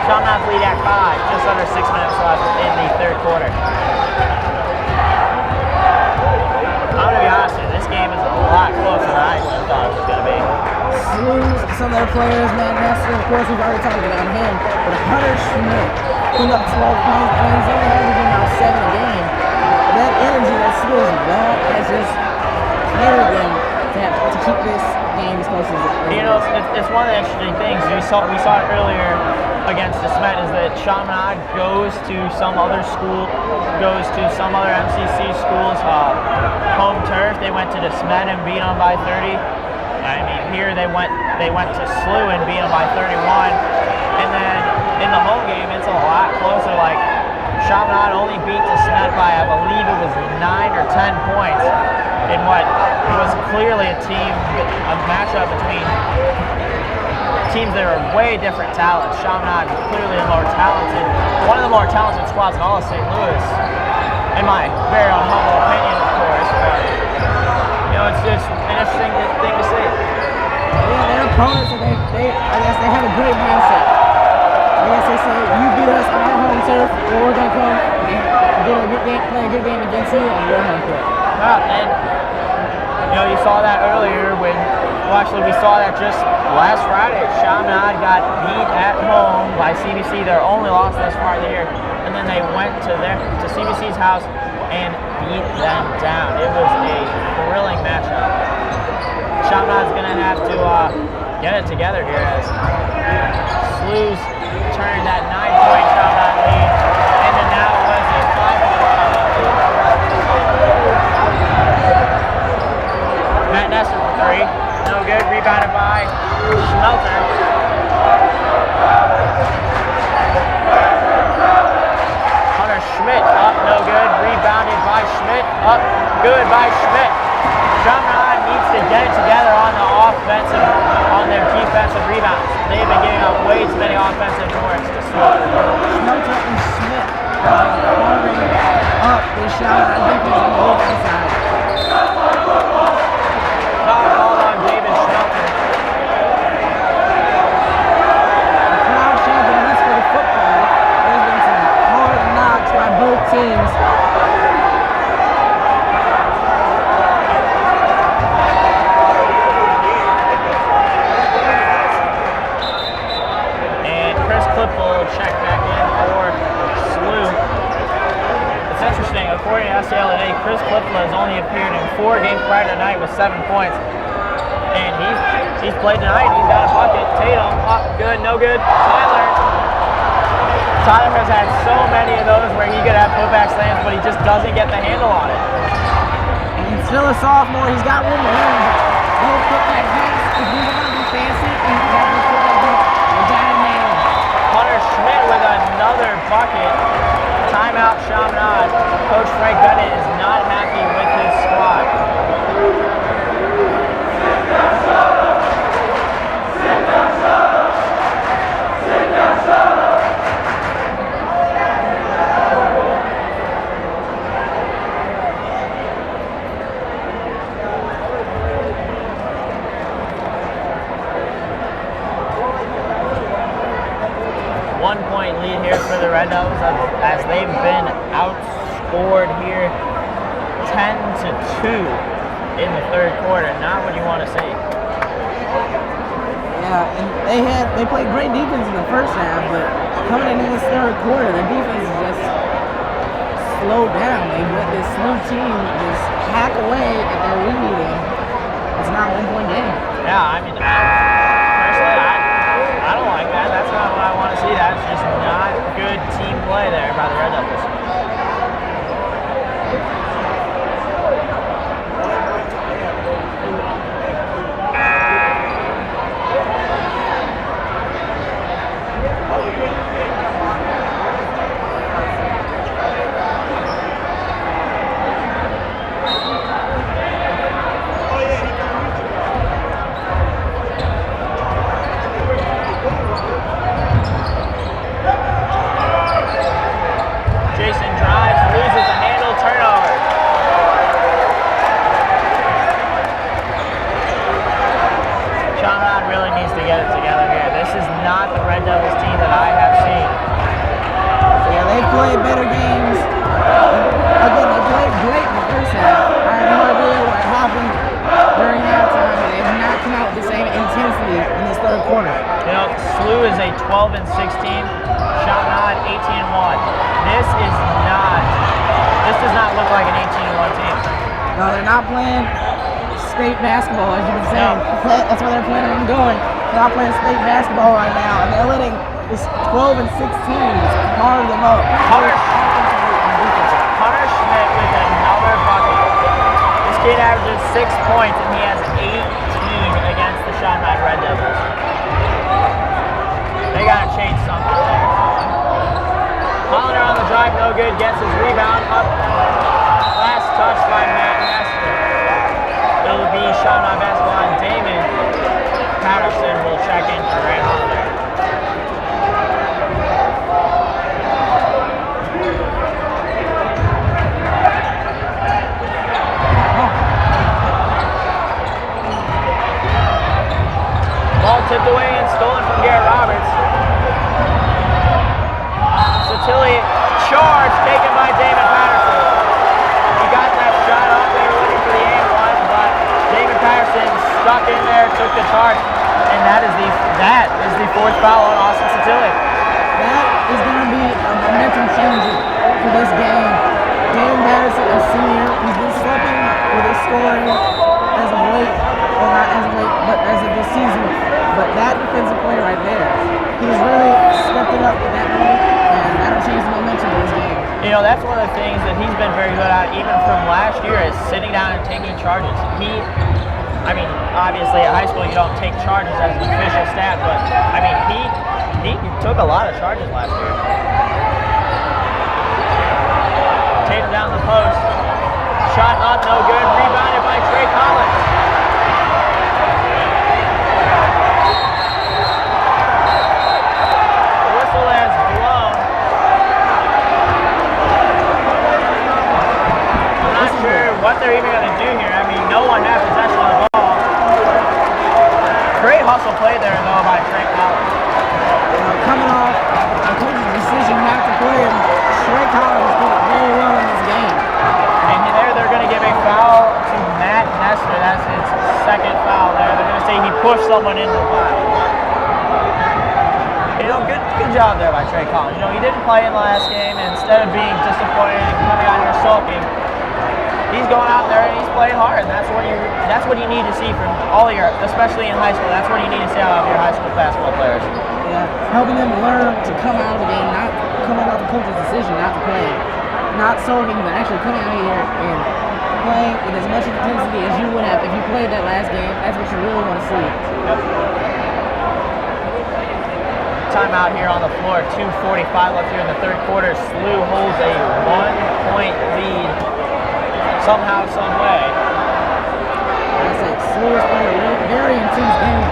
Chaminade's lead at 5, just under 6 minutes left in the third quarter. I'm going to be honest with you, this game is a lot closer than I thought it was going to be. Lose some of their players, Matt Nestor, of course, we've already talked about him, but Hunter Schmidt putting up 12 points, and he's only averaging now 7 a game. That energy, that skills, that has just carried them to keep this game as close as it is. You know, it's one of the interesting things. We saw it earlier against the Smet is that Chaminade goes to some other school, goes to some other MCC schools' home turf. They went to the Smet and beat them by 30. I mean, here they went to SLU and beat them by 31. And then in the home game, it's a lot closer. Like Chaminade only beat the Smet by, I believe it was 9 or 10 points in what was clearly a matchup between teams that are way different talents. Chaminade clearly one of the more talented squads in all of St. Louis, in my very own humble opinion, of course. But you know, it's just an interesting thing to see. Yeah, their opponents, I guess they have a great mindset. I guess they say, you beat us on our home turf, well, we're going to come and play a good game against you on your home turf. And you know, you saw that earlier we saw that just last Friday. Chaminade got beat at home by CBC, their only loss thus far of the year, and then they went to CBC's house and beat them down. It was a thrilling matchup. Chaminade's going to have to get it together here as SLU's turned that 9-point Chaminade lead, and then now it was a 5-point lead. Matt Nestor for 3. No good. Rebounded by Schmelter. Hunter Schmidt up. No good. Rebounded by Schmidt. Up. Good by Schmidt. Chaminade needs to get it together on their defensive rebounds. They've been giving up way too many offensive boards to SLU. Schmelter and Schmidt carving up the Chaminade defense on the rebound side. Foul called on David Schmelter. The crowd chanting this for the football. There's been some hard knocks by both teams. And Chris Clip will check back in for SLU. It's interesting, according to SCL today, Chris Clipla has only appeared in 4 games prior to tonight with 7 points. And he's played tonight. He's got a bucket. Tatum, up, good, no good. Tyler has had so many of those where he could have putback slams, but he just doesn't get the handle on it. And he's still a sophomore. He's got room to learn. No putback jumps. If he's going to be fancy, he's got to put that jump. We got him nailed. Hunter Schmidt with another bucket. Timeout, Chaminade. Coach Frank Bennett is not happy with his squad. Lead here for the Red Devils as they've been outscored here 10-2 in the third quarter. Not what you want to see. Yeah, and they played great defense in the first half, but coming into this third quarter, the defense is just slowed down. They let this smooth team just hack away at their lead, and it's not a 1-point game. Yeah, I mean, personally, I don't like that. That's not what I want to see. That's just not good team play there by the Red Devils. Basketball, as you can say. That's where they're planning on going. They're not playing state basketball right now, and they're letting this 12 and 16 carve them up. Hunter Schmidt with another bucket. This kid averages 6 points, and he has 18 against the Chaminade Red Devils. They gotta change something there. Hollander on the drive, no good. Gets his rebound up. Last touch by Matt Nestor. It'll be Chaminade basketball, and Damon Patterson will check in for Grant Hollander. Ball tipped away and stolen from Garrett Roberts. Satilli charge taken by Damon Patterson. He got that shot off. They were looking for the aim one, but Damon Patterson stuck in there, took the charge, and that is the fourth foul on Austin Satilli. That is going to be a momentum changer for this game. Damon Patterson, a senior, he's been slipping with his scoring as of late, well not as of late, but as of this season. But that defensive play right there, he's really stepped it up with that play, and that'll change the momentum of this game. You know, that's one of the things that he's been very good at, even from last year, is sitting down and taking charges. I mean, obviously at high school you don't take charges as an official stat, but I mean, he took a lot of charges last year. Tatum down the post. Shot up, no good. Rebounded by Trey Collins. The whistle has blown. I'm not sure what they're even going to do here. I mean, no one has possession of the ball. Great hustle play there, though, by Trey Collins. Coming off the coach's decision not to play him, Trey Collins did it very well in this game. And they're going to give a foul to Matt Nestor. That's his second foul there. They're going to say he pushed someone into the pile. You know, good job there by Trey Collins. You know, he didn't play in the last game, and instead of being disappointed and coming out here sulking, he's going out there and he's playing hard. And that's what you need to see from all your, especially in high school. That's what you need to see out of your high school basketball players. Yeah, helping them learn to come out of the game, not coming off the coach's decision not to play, not sulking, but actually coming out here and playing with as much intensity as you would have if you played that last game. That's what you really want to see. Yep. Timeout here on the floor. 2:45 left here in the third quarter. SLU holds a 1-point lead somehow, some way. Like I said, SLU is playing a very intense game.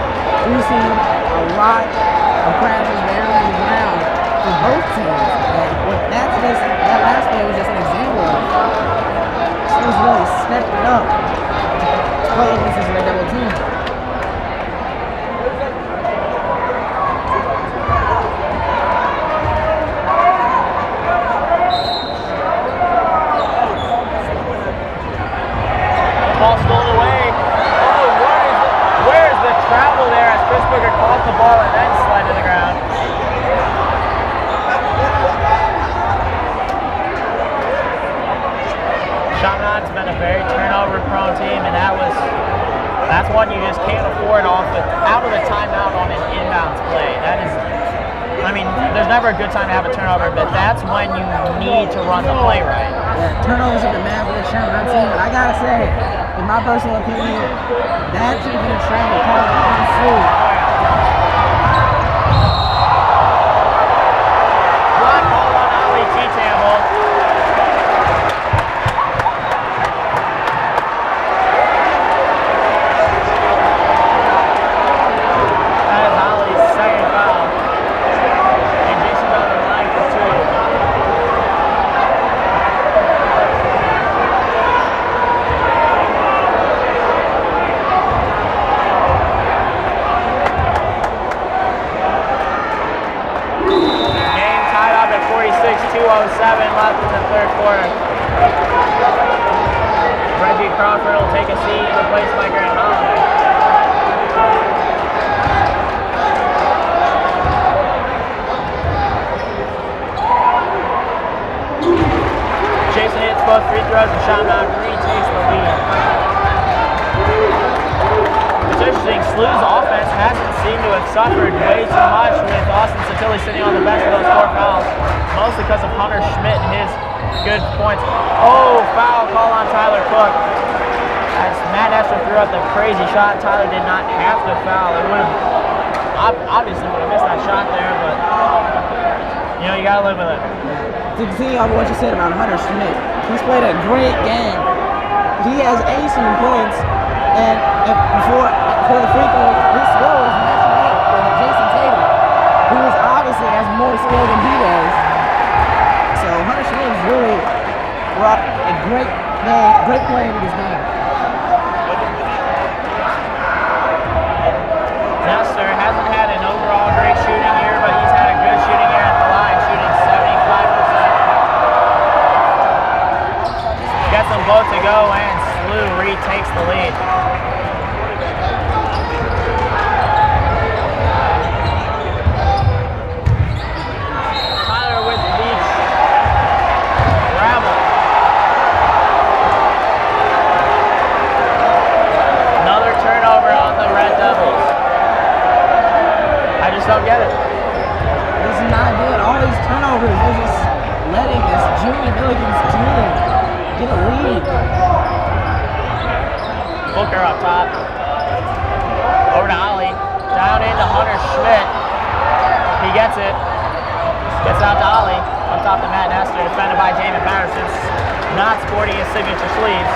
We've seen a lot of crashes down on the ground for both teams. And that last play was just an example of it. SLU's really stepped it up to play against this red devil team. Ball stolen away. Oh, where's the travel there as Chris Booker caught the ball and then slid to the ground. Chaminade's been a very turnover-prone team, and that's one you just can't afford out of the timeout on an inbounds play. That is, I mean, there's never a good time to have a turnover, but that's when you need to run the play right. Yeah, turnovers are the man for the Chaminade team, but I gotta say, in my personal opinion, that should have been a travel call on SLU. Block call on Ali T-Tamble. That is Ali's second foul. And Jason's on the line for 2. Game tied up at 46-2:07 left in the third quarter. Reggie Crawford will take a seat, replaced by Grant Holiday. Jason hits both free throws and Chaminade retakes the lead. It's interesting, SLU's offense hasn't seemed to have suffered way too much with Austin Satilli sitting on the bench for those 4 fouls, mostly because of Hunter Schmidt and his good points. Oh, foul call on Tyler Cook. As Matt Nestor threw out the crazy shot, Tyler did not have to foul. It would have, obviously would have missed that shot there, but you know, you gotta live with it. To continue on what you said about Hunter Schmidt, he's played a great game. He has 18 points, and before the free throw, his score was matching up with Jason Tatum, who obviously has more skill than he does. So Hunter Schmidt has really brought a great play into this game. Nestor hasn't had an overall great shooting year, but he's had a good shooting year at the line, shooting 75%. Gets them both to go, and SLU retakes the lead. Tyler with the travel. Another turnover on the Red Devils. I just don't get it. This is not good. All these turnovers, they're just letting this Junior Milligan's team get a lead. Booker up top. Over to Ali. Down into Hunter Schmidt. He gets it. Gets out to Ali. Up top to Matt Nestor. Defended by Jamin Patterson. Not sporting his signature sleeves.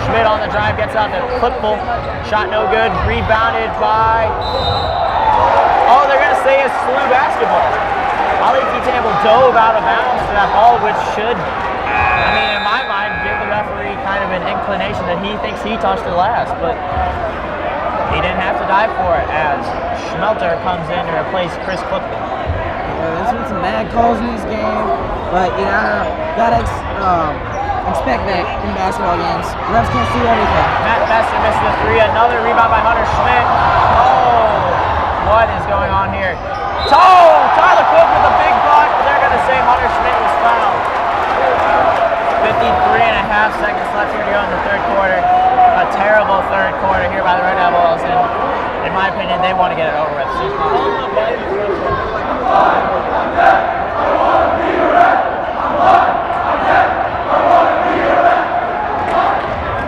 Schmidt on the drive, gets out to Clipple. Shot no good. Rebounded by... Oh, they're going to say it's SLU basketball. Ali T-Tamble dove out of bounds to that ball, which should, I mean, in my mind, give the referee kind of an inclination that he thinks he touched it last, but he didn't have to dive for it as Schmelter comes in to replace Chris Clipple. Yeah, there's been some bad calls in this game, but you know, gotta expect that in basketball games. Refs can't see everything. Matt Besser misses the three. Another rebound by Hunter Schmidt. Oh, what is going on here? Tyler Cook with a big block, but they're going to say Hunter Schmidt was fouled. 53.5 seconds left here to go in the third quarter. A terrible third quarter here by the Red Devils, and in my opinion, they want to get it over with as soon as possible.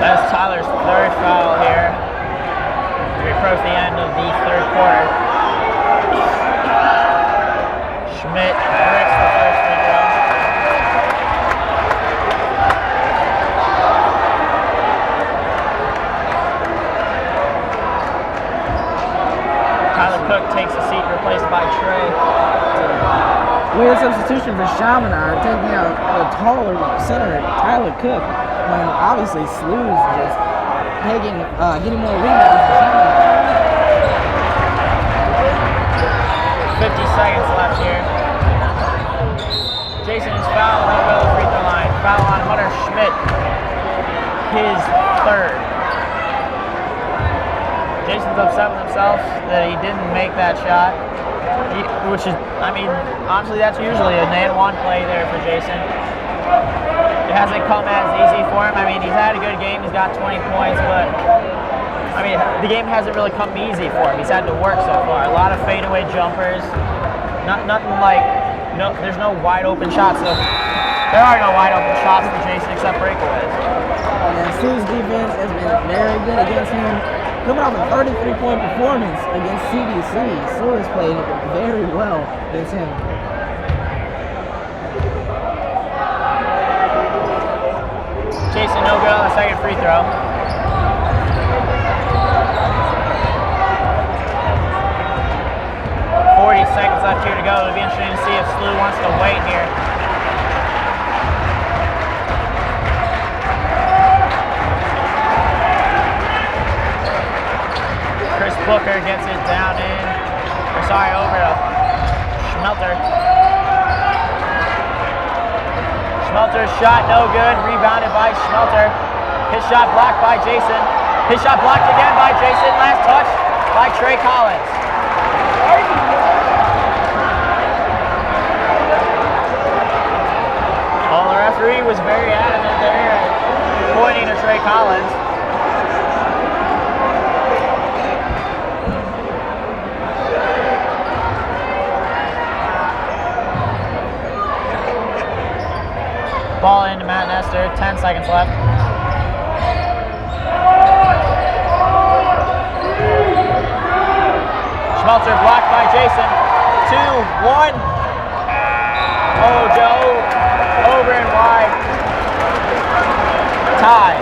That's Tyler's third foul here. We approach the end of the third quarter. Schmidt breaks the first free throw. Tyler Cook takes a seat, replaced by Trey. Weird substitution for Chaminade, taking out the taller center, Tyler Cook, when obviously Slew's just getting more rebounds for Chaminade. 50 seconds left here. Jason is fouled, he'll go to the free throw line. Foul on Hunter Schmidt, his third. Jason's upset with himself that he didn't make that shot, which is, I mean, honestly, that's usually an and one play there for Jason. It hasn't come as easy for him. I mean, he's had a good game, he's got 20 points, but I mean, the game hasn't really come easy for him. He's had to work so far. A lot of fadeaway jumpers, nothing like, there's no wide open shots. So there are no wide open shots for Jason except breakaways. And Slew's defense has been very good against him. Coming off a 33-point performance against CBC, Slew has played very well against him. Jason no good on the second free throw. Seconds left here to go. It'll be interesting to see if Slew wants to wait here. Chris Booker gets it down in, over to Schmelter. Schmelter's shot no good, rebounded by Schmelter. His shot blocked by Jason. His shot blocked again by Jason. Last touch by Trey Collins. Well, the referee was very adamant there, pointing to Trey Collins. Ball into Matt Nestor, 10 seconds left. Schmelter blocked by Jason. 2-1. Oh, Joe, over and wide. Tied.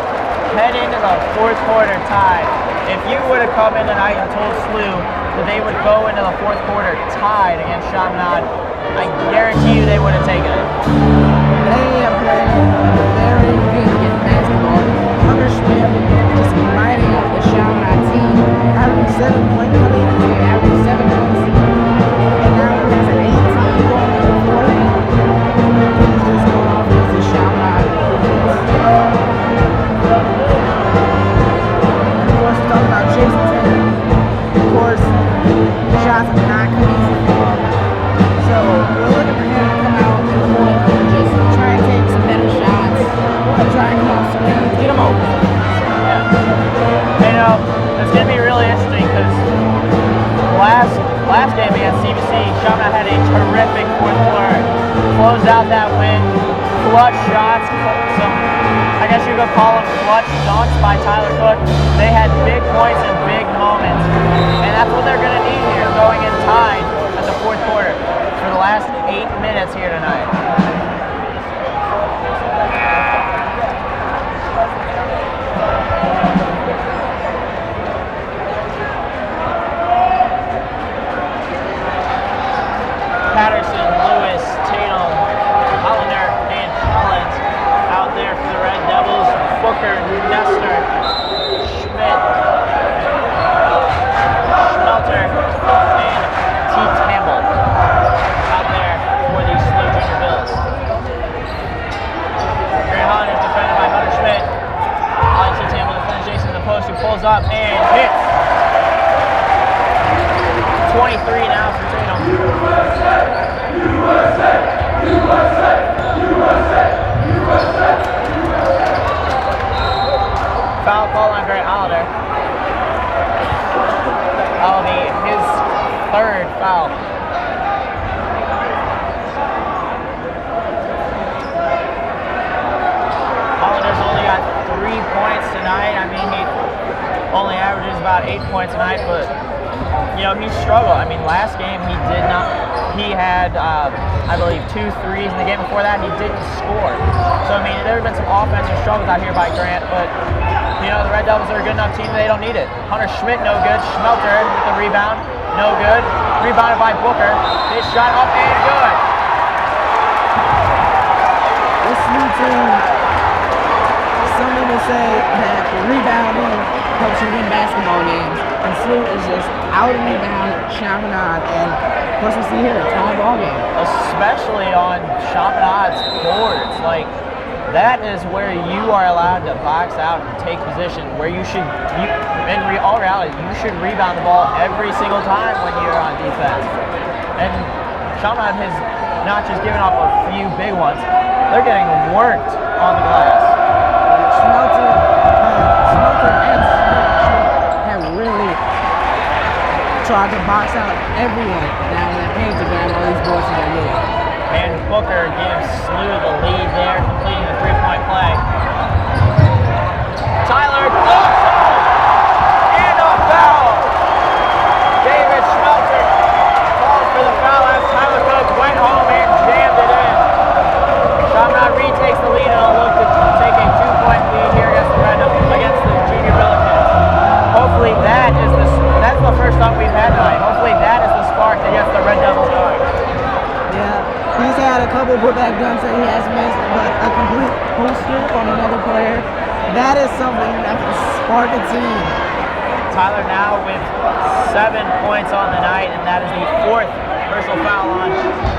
Head into the fourth quarter tied. If you would have come in tonight and told Slew that they would go into the fourth quarter tied against Chaminade, I guarantee you they would have taken it. They have played very good against basketball. Hunter Schmidt just lighting up the Chaminade team, averaging 7 points per game, averaging 7 points. And now he has an 18 going into the fourth. He's just going off against the Chaminade defense. And of course, we're talking about Jason Tatum. Of course, the shots have not come easy for him. So we're looking for him to come out in the point and just try and take some better shots, try and come off some games, get them open. Yeah. You know, it's going to be really interesting because last game against CBC, Chaminade had a terrific fourth quarter. Closed out that win. Clutch shots, I guess you could call them clutch dunks by Tyler Cook. They had big points and big moments. And that's what they're going to need here going in tied at the fourth quarter for the last 8 minutes here tonight. Patterson, Lewis, Tatum, Hollander, and Collins out there for the Red Devils. Booker, Nestor, Schmidt, Schmelter, and T. Campbell out there for the Slew Junior Bills. Grant Hollander's defending up and hits. 23 now for Tatum. Foul call on Grant Holiday. That'll be his third foul. Holiday's only got 3 points tonight. I mean, he only averages about 8 points tonight, but you know, he struggled. I mean, last game he did not. He had, I believe, 2 threes. In the game before that, he didn't score. So I mean, there have been some offensive struggles out here by Grant, but you know, the Red Devils are a good enough team. They don't need it. Hunter Schmidt, no good. Schmelter with the rebound, no good. Rebounded by Booker. His shot up and good. This new team, some people say that rebounding helps you win basketball games. And Sloot is just out and rebound, Chaminade, and of course we see here a tall ball game. Especially on Chaminade's boards. Like, that is where you are allowed to box out and take position, where you should, in all reality, you should rebound the ball every single time when you're on defense. And Chaminade has not just given off a few big ones, they're getting worked on the glass. Schmelter and Schmidt have really tried to box out everyone down in that paint to grab all these boards in their lead. And Booker gives Slew the lead there, completing the three-point play. Tyler dunks and a foul. David Schmelter calls for the foul as Tyler Cook went home and jammed it in. Chaminade retakes the lead and will look to take a 2-point lead here against the Junior Billikens. Hopefully that's the first thought we've had tonight. Hopefully that is the spark that gets the Red Devils going. Yeah, he's had a couple putback dunks that he has missed, but a complete poster on another player, that is something that can spark a team. Tyler now with 7 points on the night, and that is the 4th personal foul on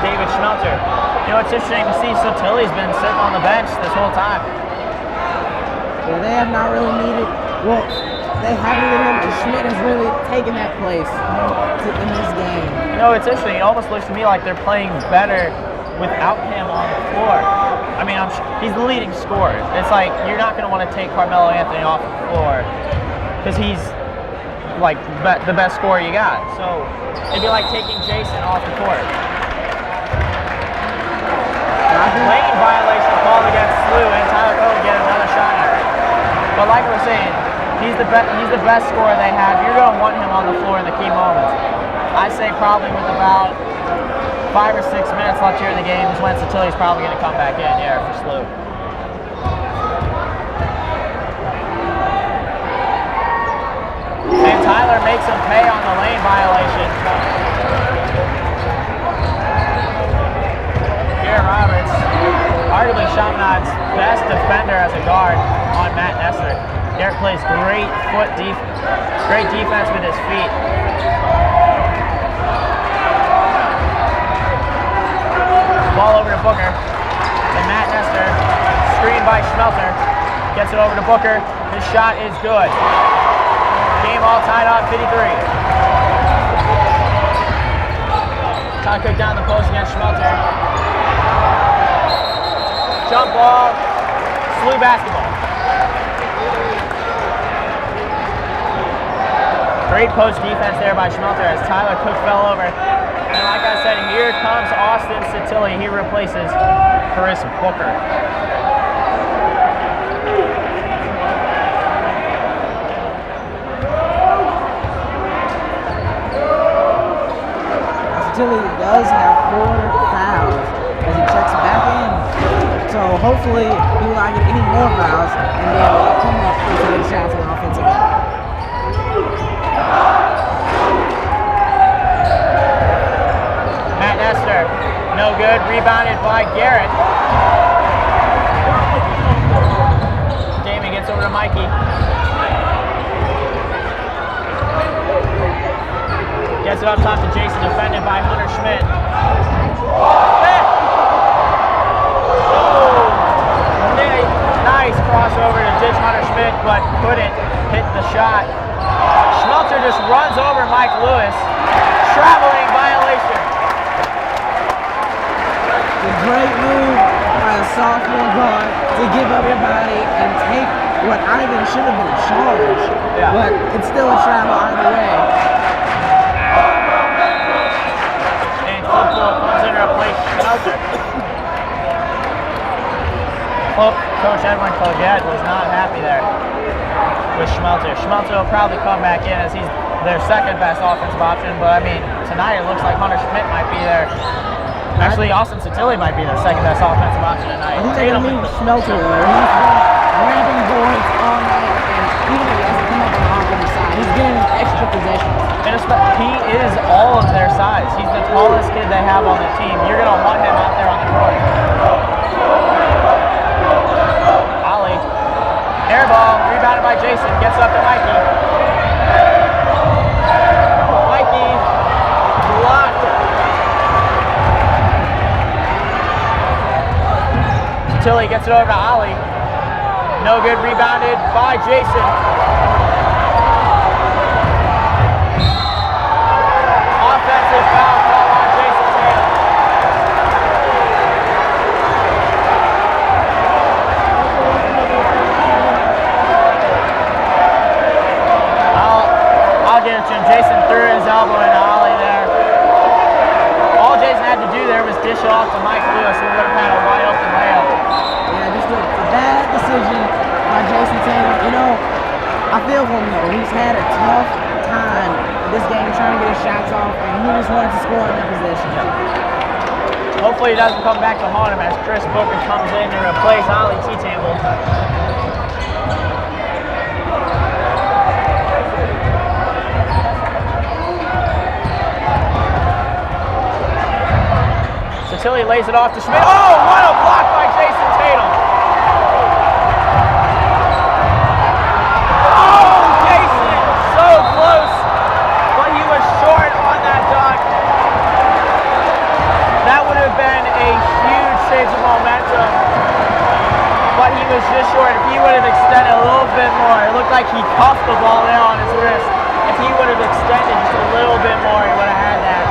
David Schmelter. You know, it's interesting to see Sotilli's been sitting on the bench this whole time. Yeah, they have not really needed, well, they haven't needed him, and Schmidt has really taken that place in this game. You know, it's interesting. It almost looks to me like they're playing better without him on the floor. I mean, he's the leading scorer. It's like you're not going to want to take Carmelo Anthony off the floor because he's like the best scorer you got. So it'd be like taking Jason off the court. Lane violation called against Slew, and Tyler Coe will get another shot at it. But like I was saying, he's the best scorer they have. You're going to want him on the floor in the key moments. I say probably with about 5 or 6 minutes left here in the game is when Sotilli's probably going to come back in here for Slew. And Tyler makes him pay on the lane violation. Garrett Roberts, arguably Chaminade's best defender as a guard on Matt Nestor. Garrett plays great defense with his feet. Ball over to Booker. And Matt Nestor, screened by Schmelter, gets it over to Booker. His shot is good. Game all tied up, 53. Tyler Cook down the post against Schmelter. Jump ball, Slew basketball. Great post defense there by Schmelter as Tyler Cook fell over. And like I said, here comes Austin Sotilli. He replaces Chris Booker. Sotilli does have 4 fouls as he checks back in. So hopefully he will not get any more fouls and be able to come up with some shots on the offensive end. Matt Nestor, no good, rebounded by Garrett. Damien gets over to Mikey. Gets it up top to Jason, defended by Hunter Schmidt. Nice crossover to ditch Hunter Schmidt, but couldn't hit the shot. up your body and take what I even should have been charged, but it's still a travel either way. And football comes in to replace Schmelter. Coach Edwin Colgett was not happy there with Schmelter. Schmelter will probably come back in as he's their second best offensive option, but I mean, tonight it looks like Hunter Schmidt might be there. Actually, Austin Satilli might be their second best offensive option tonight. I think they're going to move Schmelter there. He's been grabbing boards all night, and even if he hasn't come up on the offensive side, he's getting extra possessions. And he is all of their size. He's the tallest kid they have on the team. You're going to want him out there on the court. Ollie. Air ball, rebounded by Jason, gets up to Mikey. Mikey blocked. Tilly gets it over to Ollie. No good, rebounded by Jason. Offensive foul call on Jason Tatum. I'll get it to him. Jason threw his elbow into Ollie there. All Jason had to do there was dish it off to Mike Lewis, who would have had a wide open layup. Yeah, just a bad decision by Jason Tatum. You know, I feel for him though. He's had a tough time this game trying to get his shots off, and he just wanted to score in that possession. Hopefully he doesn't come back to haunt him as Chris Booker comes in to replace Ollie T-Table. Tilly lays it off to Schmidt. Oh, what a block by Jason Tatum. Oh, Jason, so close, but he was short on that dunk. That would have been a huge change of momentum, but he was just short. If he would have extended a little bit more, it looked like he cuffed the ball there on his wrist. If he would have extended just a little bit more, he would have had that.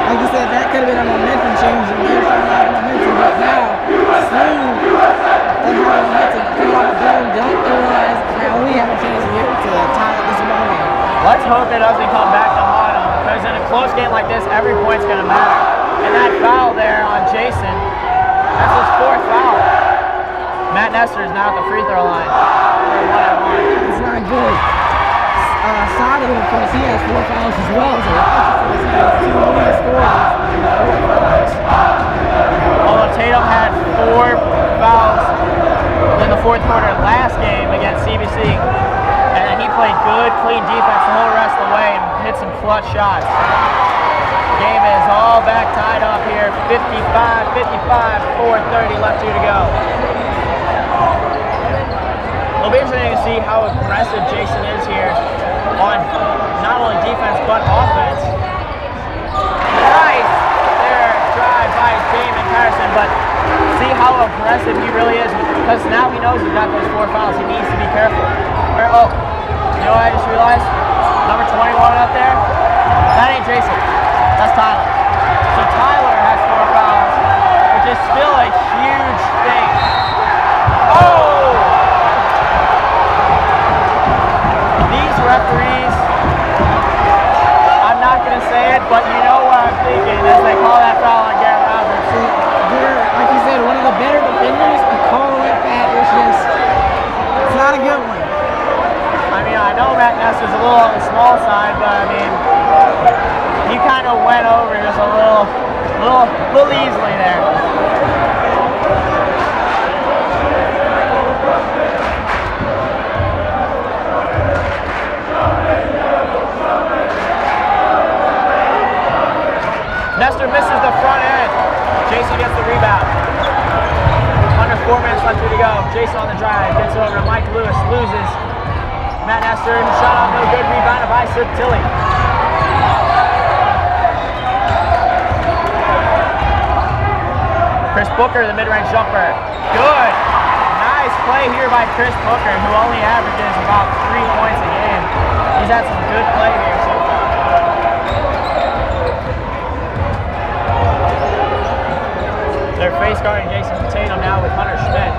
Like you said, that could have been a momentum change. And they're trying to have momentum, but now, soon, they have momentum. Come on, boom, don't realize now we have a chance here to tie up this ball game. Let's hope it doesn't come back to haunt them, because in a close game like this, every point's going to matter. And that foul there on Jason, that's his fourth foul. Matt Nestor is now at the free throw line. It's not good. Side of him, of course, he has 4 fouls as well. So he has 2 leading scorers and 4 fouls. Although Tatum had 4 fouls in the fourth quarter last game against CBC, and he played good, clean defense the whole rest of the way and hit some clutch shots. The game is all back tied up here, 55-55, 4:30 left here to go. It'll be interesting to see how aggressive Jason is here on not only defense but offense. Nice there drive by Damon Patterson, but see how aggressive he really is, because now he knows he's got those 4 fouls. He needs to be careful. Oh, you know what I just realized? Number 21 up there, that ain't Jason, that's Tyler. So Tyler has 4 fouls, which is still a huge thing. Oh! These referees, I'm not going to say it, but you know what I'm thinking as they call that foul on Garrett Roberts. They're, like you said, one of the better defenders. A call like that is just, it's not a good one. I mean, I know Matt Nestor's a little on the small side, but I mean, he kind of went over just a little easily there. Nestor misses the front end. Jason gets the rebound. Under 4 minutes left to go. Jason on the drive. Gets it over to Mike Lewis. Loses. Matt Nestor. Shot off. No good. Rebounded by Tilly. Chris Booker, the mid-range jumper. Good. Nice play here by Chris Booker, who only averages about 3 points a game. He's had some good play here so far. face guarding Jason Tatum now with Hunter Schmidt.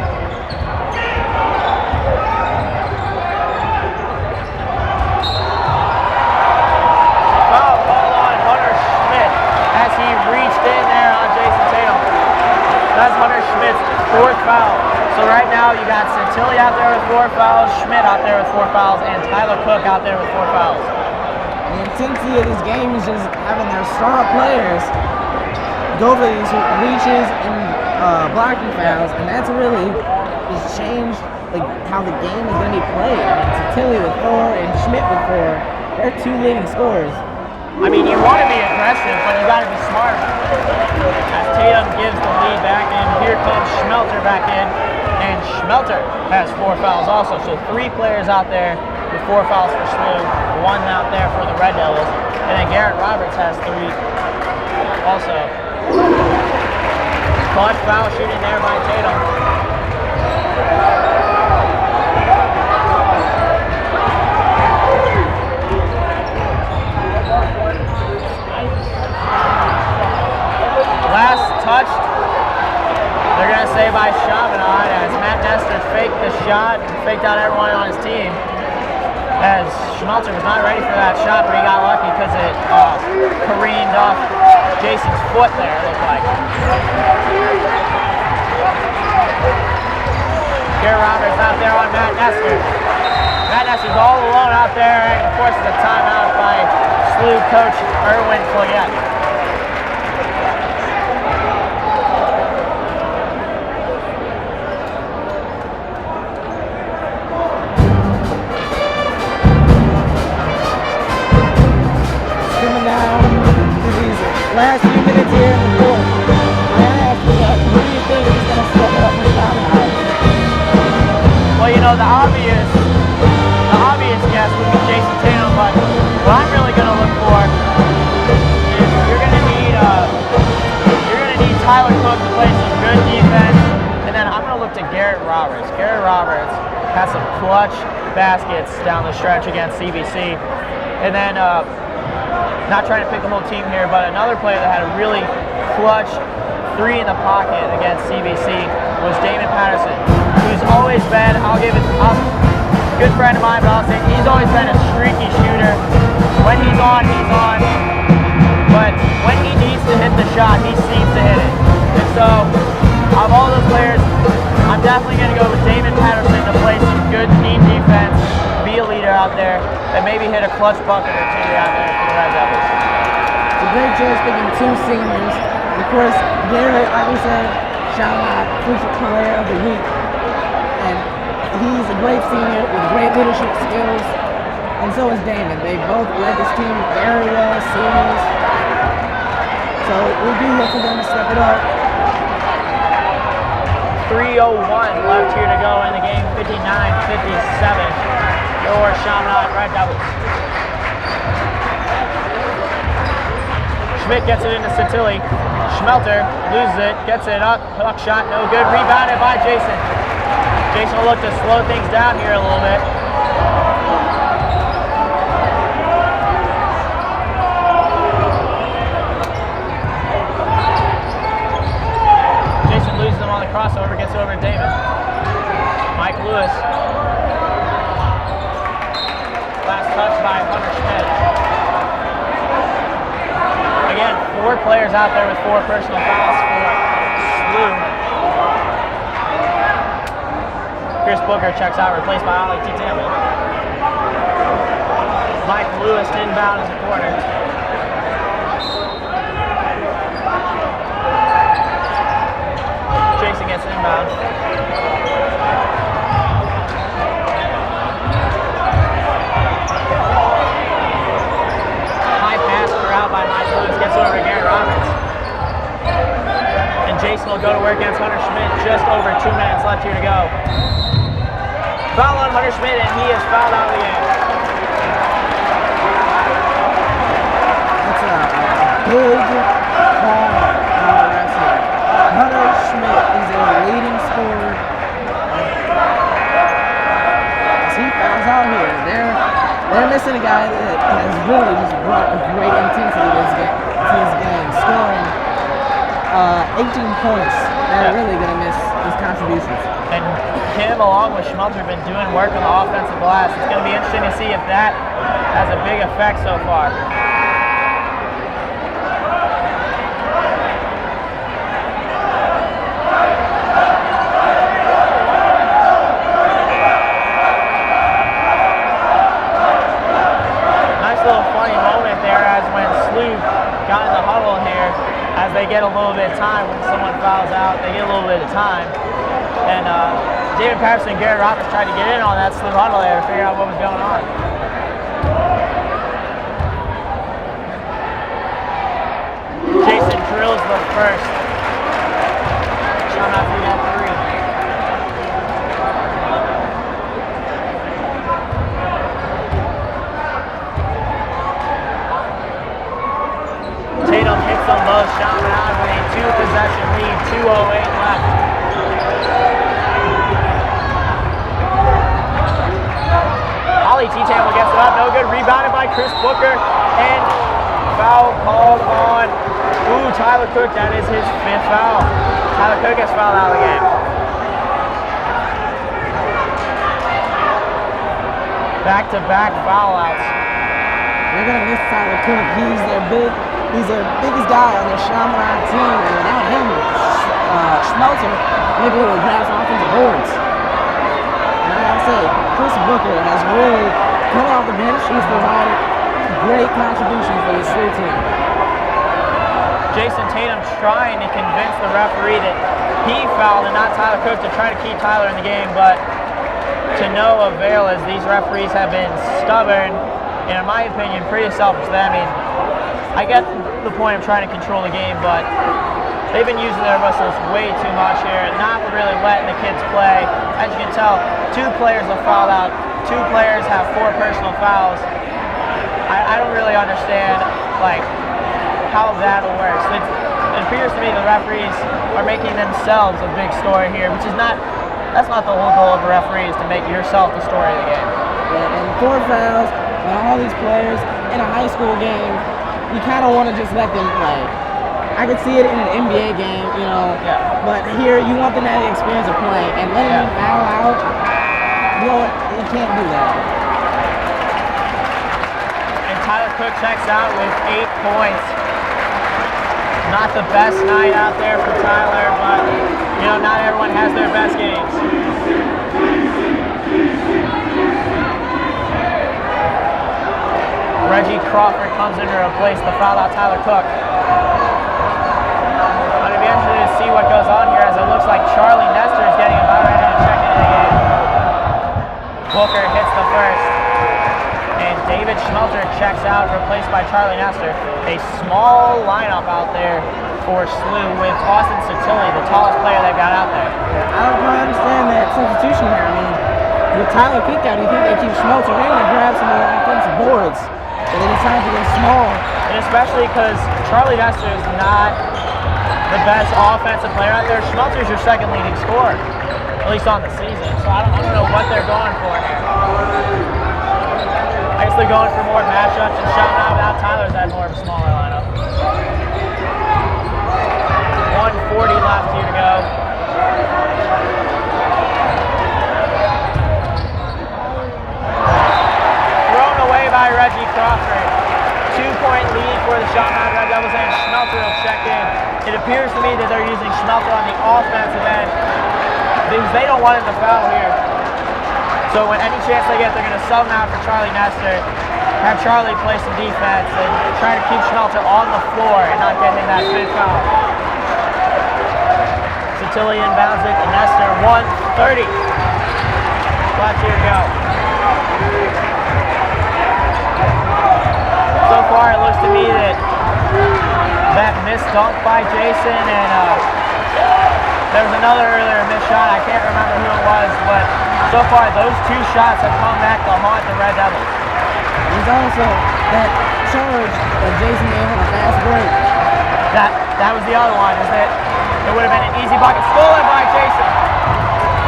Foul call on Hunter Schmidt as he reached in there on Jason Tatum. That's Hunter Schmidt's 4th foul. So right now you got Santilli out there with 4 fouls, Schmidt out there with 4 fouls, and Tyler Cook out there with 4 fouls. The intensity of this game is just having their star players go for these reaches and blocking fouls, and that's really just changed like how the game is going to be played. I mean, Santilli with 4 and Schmidt with 4, they're 2 leading scorers. I mean, you want to be aggressive, but you got to be smart about it. As Tatum gives the lead back in, here comes Schmelter back in, and Schmelter has 4 fouls also. So 3 players out there with 4 fouls for SLU, 1 out there for the Red Devils, and then Garrett Roberts has 3 also. Clutch foul shooting there by Tatum. Last touched, they're going to say by Chaminade as Matt Nestor faked the shot and faked out everyone on his team. As Schmelter was not ready for that shot, but he got lucky because it careened off Jason's foot there, it looked like. Garrett Roberts out there on Matt Nestor. Matt Nestor's all alone out there, and of course the timeout by SLU coach Erwin Cloyette. Last few minutes here in the fourth. Who do you think is going to step up for Chaminade? Well, you know, the obvious guess would be Jason Tatum, but what I'm really going to look for is you're going to need Tyler Cook to play some good defense, and then I'm going to look to Garrett Roberts. Garrett Roberts has some clutch baskets down the stretch against CBC, and then not trying to pick the whole team here, but another player that had a really clutch 3 in the pocket against CBC was Damon Patterson, who's always been, good friend of mine, but I'll say he's always been a streaky shooter. When he's on, he's on. But when he needs to hit the shot, he seems to hit it. And so, of all those players, I'm definitely going to go with Damon Patterson to play some good team defense, be a leader out there, and maybe hit a clutch bucket or 2 out there for the Red Devils. It's a great choice picking 2 seniors. Of course, Garrett, like we said, Chaminade Future Player of the Week. And he's a great senior with great leadership skills. And so is Damon. They both led this team very well as seniors. So we do look for them to step it up. 3:01 left here to go in the game, 59-57. Your Chaminade Red Devils. Schmidt gets it into Santilli. Schmelter loses it, gets it up, hook shot, no good. Rebounded by Jason. Jason will look to slow things down here a little bit. Jason loses them on the crossover, gets it over to David. Mike Lewis. Last touch by Hunter Schmidt. Again, 4 players out there with 4 personal fouls for SLU. Chris Booker checks out, replaced by Ali T. Tamble. Mike Lewis inbound in the corner. Jason gets inbound. By Mike Lewis, gets over to Garrett Roberts. And Jason will go to work against Hunter Schmidt. Just over 2 minutes left here to go. Foul on Hunter Schmidt, and he is fouled out of the game. That's a big call on the rest here. Hunter Schmidt is a leading scorer. As he fouls out here, they're missing a guy that has really just brought a great intensity to his game, scoring 18 points they're really going to miss his contributions. And him, along with Schmelter, have been doing work on the offensive glass. It's going to be interesting to see if that has a big effect so far. Nice little funny moment there as when Slew got in the huddle here, as they get a little bit of time when someone fouls out, they get a little bit of time. And David Patterson and Garrett Roberts tried to get in on that Slew huddle there to figure out what was going on. Jason drills the first. Sean Matthew got 3. Tatum hits them both. Sean Matthew with a 2-possession lead, 2:08 left. Ollie T-Tamble gets it up, no good. Rebounded by Chris Booker, and foul called on. Ooh, Tyler Cook, that is his 5th foul. Tyler Cook has fouled out of the game. Back-to-back foul outs. They're going to miss Tyler Cook. He's their biggest guy on their Chaminade team, and without him, Schmelter maybe would grab some offensive boards. And I gotta say, Chris Booker has really come off the bench. He's provided great contributions for his Slew team. Jason Tatum trying to convince the referee that he fouled and not Tyler Cook to try to keep Tyler in the game, but to no avail, as these referees have been stubborn and, in my opinion, pretty selfish. I mean, I get the point of trying to control the game, but they've been using their whistles way too much here, not really letting the kids play. As you can tell, 2 players have fouled out, 2 players have 4 personal fouls. I don't really understand, like, how that works. It appears to me the referees are making themselves a big story here, which is that's not the whole goal of a referee, is to make yourself the story of the game. Yeah, and 4 fouls and all these players in a high school game, you kind of want to just let them play. I could see it in an NBA game, you know, but here you want them to have the experience of playing, and letting them foul out, you know, you can't do that. And Tyler Cook checks out with 8 points. Not the best night out there for Tyler, but, you know, not everyone has their best games. Reggie Crawford comes in to replace the fouled out Tyler Cook. But it'd be interesting to see what goes on here, as it looks like Charlie Nestor is getting about ready to check into the game. Booker hits the first. And David Schmelter checks out, replaced by Charlie Nestor. A small lineup out there for Slew, with Austin Satilli, the tallest player they've got out there. I don't quite understand that substitution here. I mean, with Tyler Cook out, you think they keep Schmelter in to grab some more offensive boards, but they decide to go small. And especially because Charlie Nestor is not the best offensive player out there. Schmelter's your 2nd leading scorer, at least on the season. So I don't know what they're going for here. I guess they're going for more matchups and shouting out without Tyler's had more of a smaller lineup. 1:40 left here to go. Thrown away by Reggie Crawford. 2-point lead for the Chaminade Red Devils, and Schmelter will check in. It appears to me that they're using Schmelter on the offensive end because they don't want him to foul here. So when any chance they get, they're going to sub him out for Charlie Nestor, have Charlie play some defense, and try to keep Schmelter on the floor and not get him that 5th foul. Satilli inbounds it to Nestor, 1:30 left here to go. So far it looks to me that missed dunk by Jason, and there was another earlier missed shot. I can't remember who it was, but so far those 2 shots have come back to haunt the Red Devils. There's also that charge that Jason gave on a fast break. That was the other one, is that it would have been an easy bucket. Stolen by Jason.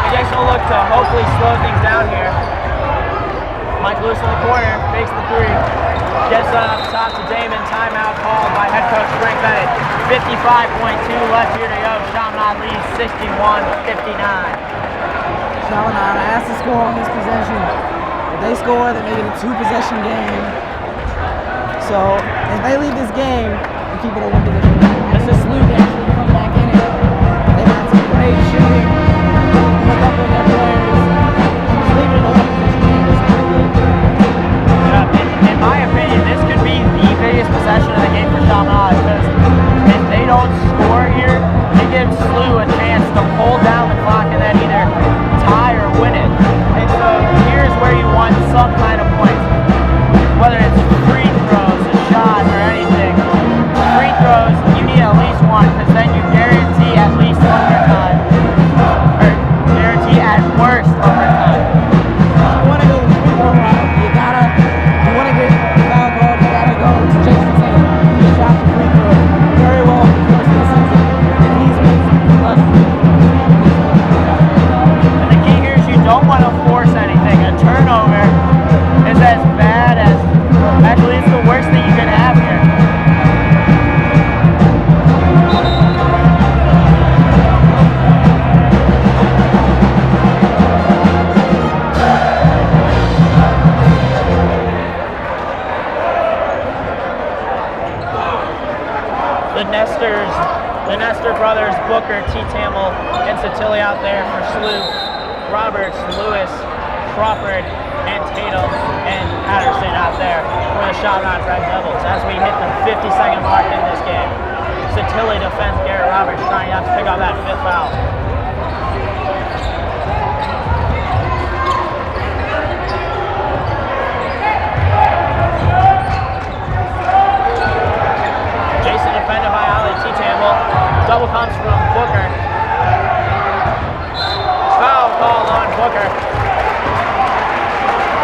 And Jason will look to hopefully slow things down here. Mike Lewis in the corner, fakes the 3. Gets it up top to Damon. Timeout called by head coach Frank Bennett. 55.2 left here to go. Chaminade leads 61-59. Chaminade has to score on this possession. If they score, they make it a 2-possession game. So if they leave this game and keep it a 1-possession game, this is SLU can actually come back in it. They've had some great shooting from a couple of their players. Just leaving it a 1-possession game is not good. In my opinion, this could be the biggest possession of the game for Chaminade because if they don't score here, it gives SLU a chance to hold down the clock and then either tie or win it. And so here's where you want some kind of points, whether it's free throws, a shot, or anything. Free throws, you need at least one because then you guarantee at least overtime, or guarantee at worst overtime. You want to go the free throw route, you want to get foul called, you gotta go to Jason Tatum. He shot the free throw very well in the course of the season, and he's made some clutch. And the key here is you don't want to force anything. A turnover is as bad as, actually it's the worst thing you can have here. The Nestor brothers, Booker, T. Tamil, and Satilli out there for SLU. Roberts, Lewis, Crawford, and Tatum, and Patterson out there for the Chaminade Red Devils as we hit the 50-second mark in this game. Satilli defends Garrett Roberts, trying not to pick up that 5th foul. Jason defended by Ali T. Tamil. Double comes from Booker. Foul called on Booker.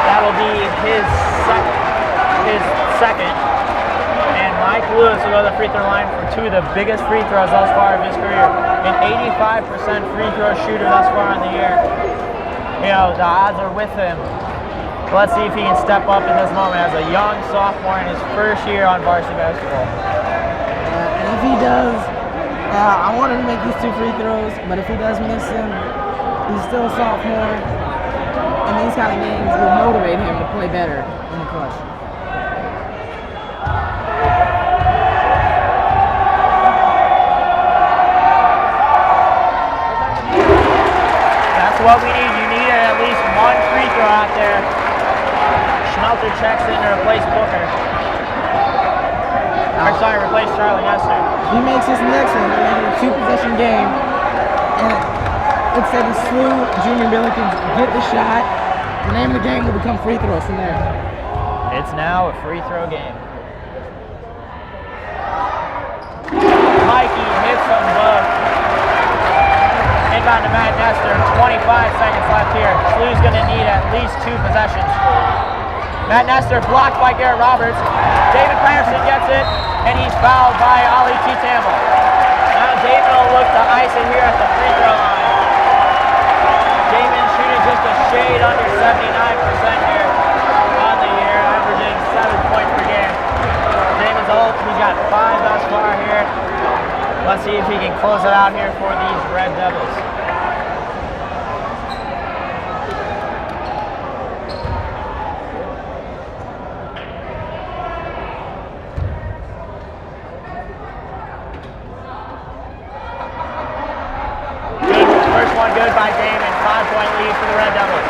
That'll be his second. And Mike Lewis will go to the free throw line for 2 of the biggest free throws thus far of his career. An 85% free throw shooter thus far in the year. You know, the odds are with him. But let's see if he can step up in this moment as a young sophomore in his first year on varsity basketball. And if he does, I want him to make these 2 free throws, but if he does miss them, he's still a sophomore, and these kind of games will motivate him to play better in the clutch. That's what we need. You need at least 1 free throw out there. Schmelter checks in to replace Booker. Replace Charlie Nestor. If he makes this next one, we're making a 2-possession game. And instead of SLU, Junior Billikens get the shot, the name of the game will become free throws from there. It's now a free throw game. Mikey hits them both. Inbound to Matt Nestor, 25 seconds left here. SLU's going to need at least 2 possessions. Matt Nestor blocked by Garrett Roberts. David Patterson gets it, and he's fouled by Ali T. Tamil. Now David will look to ice it here at the free throw line. Damon shooting just a shade under 79% here on the year, averaging 7 points per game. Damon's ult, he's got 5 thus far here. Let's see if he can close it out here for these Red Devils. Good by Damon, 5-point lead for the Red Devils.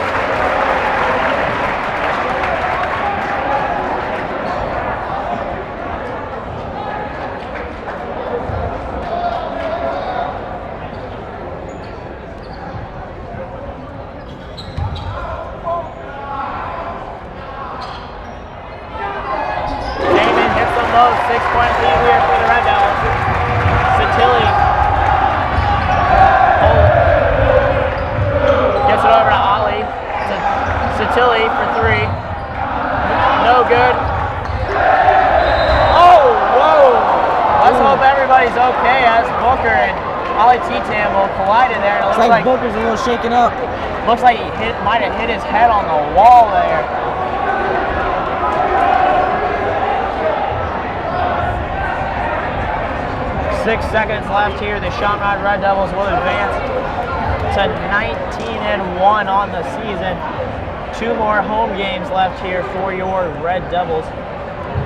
Damon hits them both, 6-point lead here for the Red Devils. Satilli gets it over to Ali. Satilli for 3. No good. Oh, whoa! Let's hope everybody's okay as Booker and Ali T. Tamil collided there. And it It's like Booker's a little shaken up. Looks like he might have hit his head on the wall there. 6 seconds left here. The Chaminade Red Devils will advance to 19-1 on the season. 2 more home games left here for your Red Devils.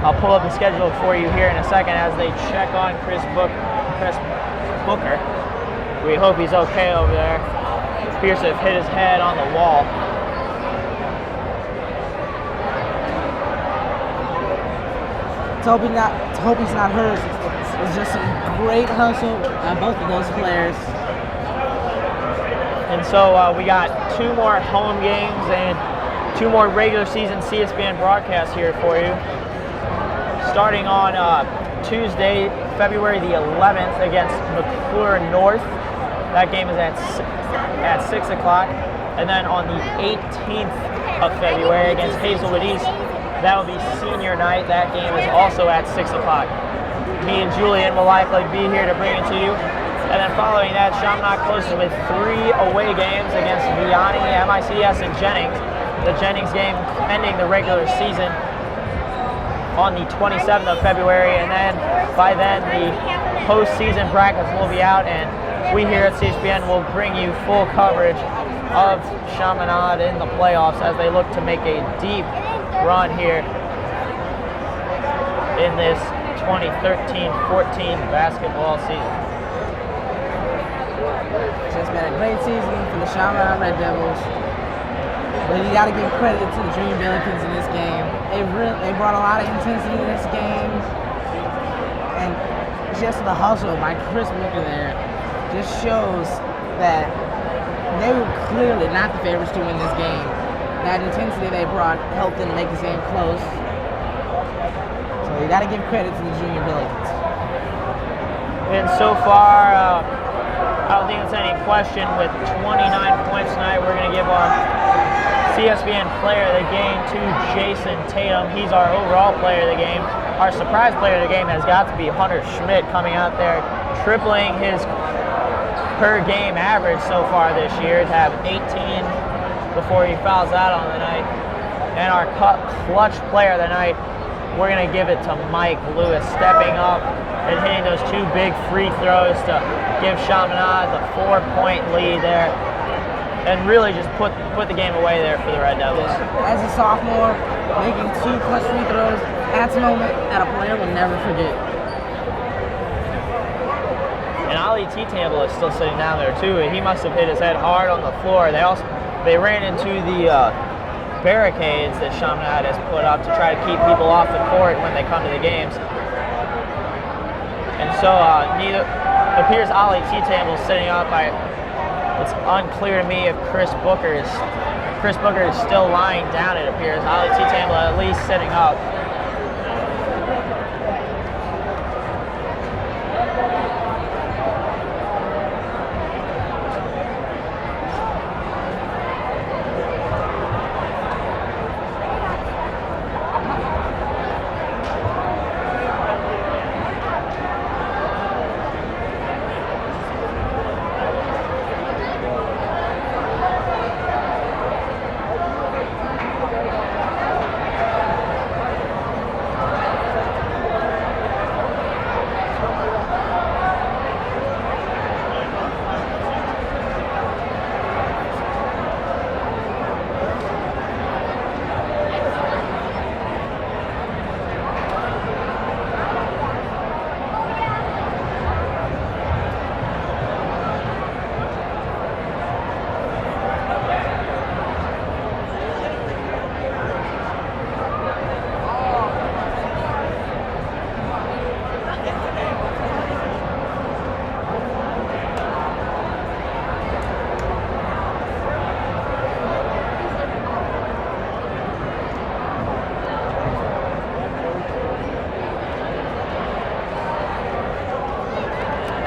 I'll pull up the schedule for you here in a second as they check on Chris Booker. We hope he's okay over there. Appears to have hit his head on the wall. To hope he's not hurt. It's just some great hustle by both of those players. And so we got 2 more home games and 2 more regular season Cspn broadcasts here for you. Starting on Tuesday, February the 11th against McClure North. That game is at 6 o'clock. And then on the 18th of February against Hazelwood East, that will be senior night. That game is also at 6 o'clock. Me and Julian will likely be here to bring it to you. And then following that, Chaminade closes with 3 away games against Vianney, MICS, and Jennings. The Jennings game ending the regular season on the 27th of February, and then by then the postseason brackets will be out, and we here at Cspn will bring you full coverage of Chaminade in the playoffs as they look to make a deep run here in this 2013-14 basketball season. It's been a great season for the Chaminade Red Devils. But you got to give credit to the Junior Billikens in this game. They brought a lot of intensity to this game, and just the hustle by Chris Booker there just shows that they were clearly not the favorites to win this game. That intensity they brought helped them make this game close. So you got to give credit to the Junior Billikens. And so far, I don't think it's any question. With 29 points tonight, we're going to give our CSBN player of the game to Jason Tatum. He's our overall player of the game. Our surprise player of the game has got to be Hunter Schmidt, coming out there, tripling his per game average so far this year to have 18 before he fouls out on the night. And our clutch player of the night, we're going to give it to Mike Lewis, stepping up and hitting those 2 big free throws to give Chaminade the 4-point lead there, and really just put the game away there for the Red Devils. As a sophomore, making 2 clutch free throws, that's a moment that a player will never forget. And Ali T-Tamble is still sitting down there too. He must have hit his head hard on the floor. They ran into the barricades that Chaminade has put up to try to keep people off the court when they come to the games. And so appears Ali T-Tamble sitting up. It's unclear to me if Chris Booker is still lying down, it appears. Ali T-Tamble at least sitting up.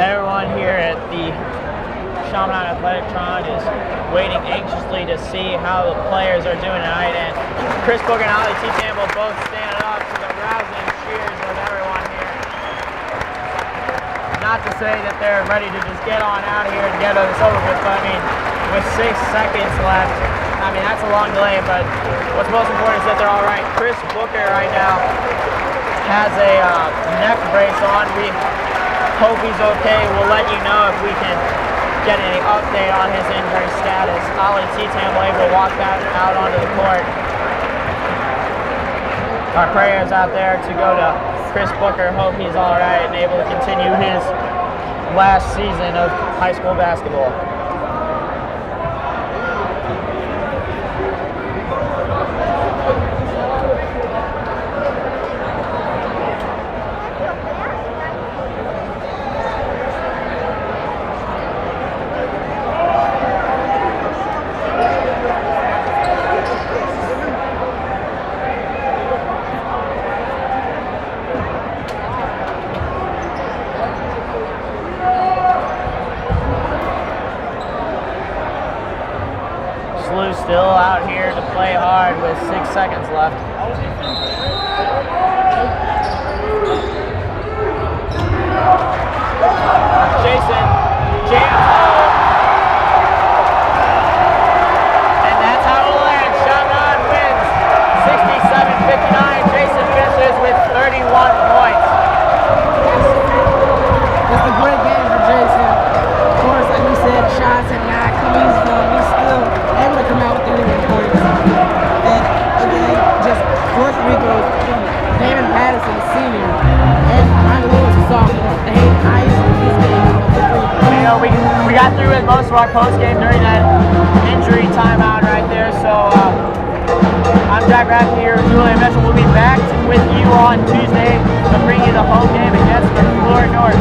Everyone here at the Chaminade Athletic-Tron is waiting anxiously to see how the players are doing tonight, and Chris Booker and Ali T-Tamble both standing up to the rousing cheers of everyone here. Not to say that they're ready to just get on out of here and get this over with, but I mean, with 6 seconds left, I mean, that's a long delay, but what's most important is that they're all right. Chris Booker right now has a neck brace on. hope he's okay. We'll let you know if we can get any update on his injury status. Ali T-Tamble able to walk back out onto the court. Our prayers out there to go to Chris Booker. Hope he's all right and able to continue his last season of high school basketball. Slew still out here to play hard with 6 seconds left. Jason jams home. And that's how it'll end. Shamron wins 67-59. Jason finishes with 31 points. It's a great game for Jason. Of course, like we said, shots have not come easy for him. He's still able to come out with 31 points. And again, just Puerto Rico's David Patterson, the senior, and Michael Lewis, the sophomore. They hit ice in this game. You know, we got through with most of our post game during that injury timeout right there. So I'm Jack Rapp here, Julian Mitchell. We'll be back with you on Tuesday to bring you the home game against the Florida North.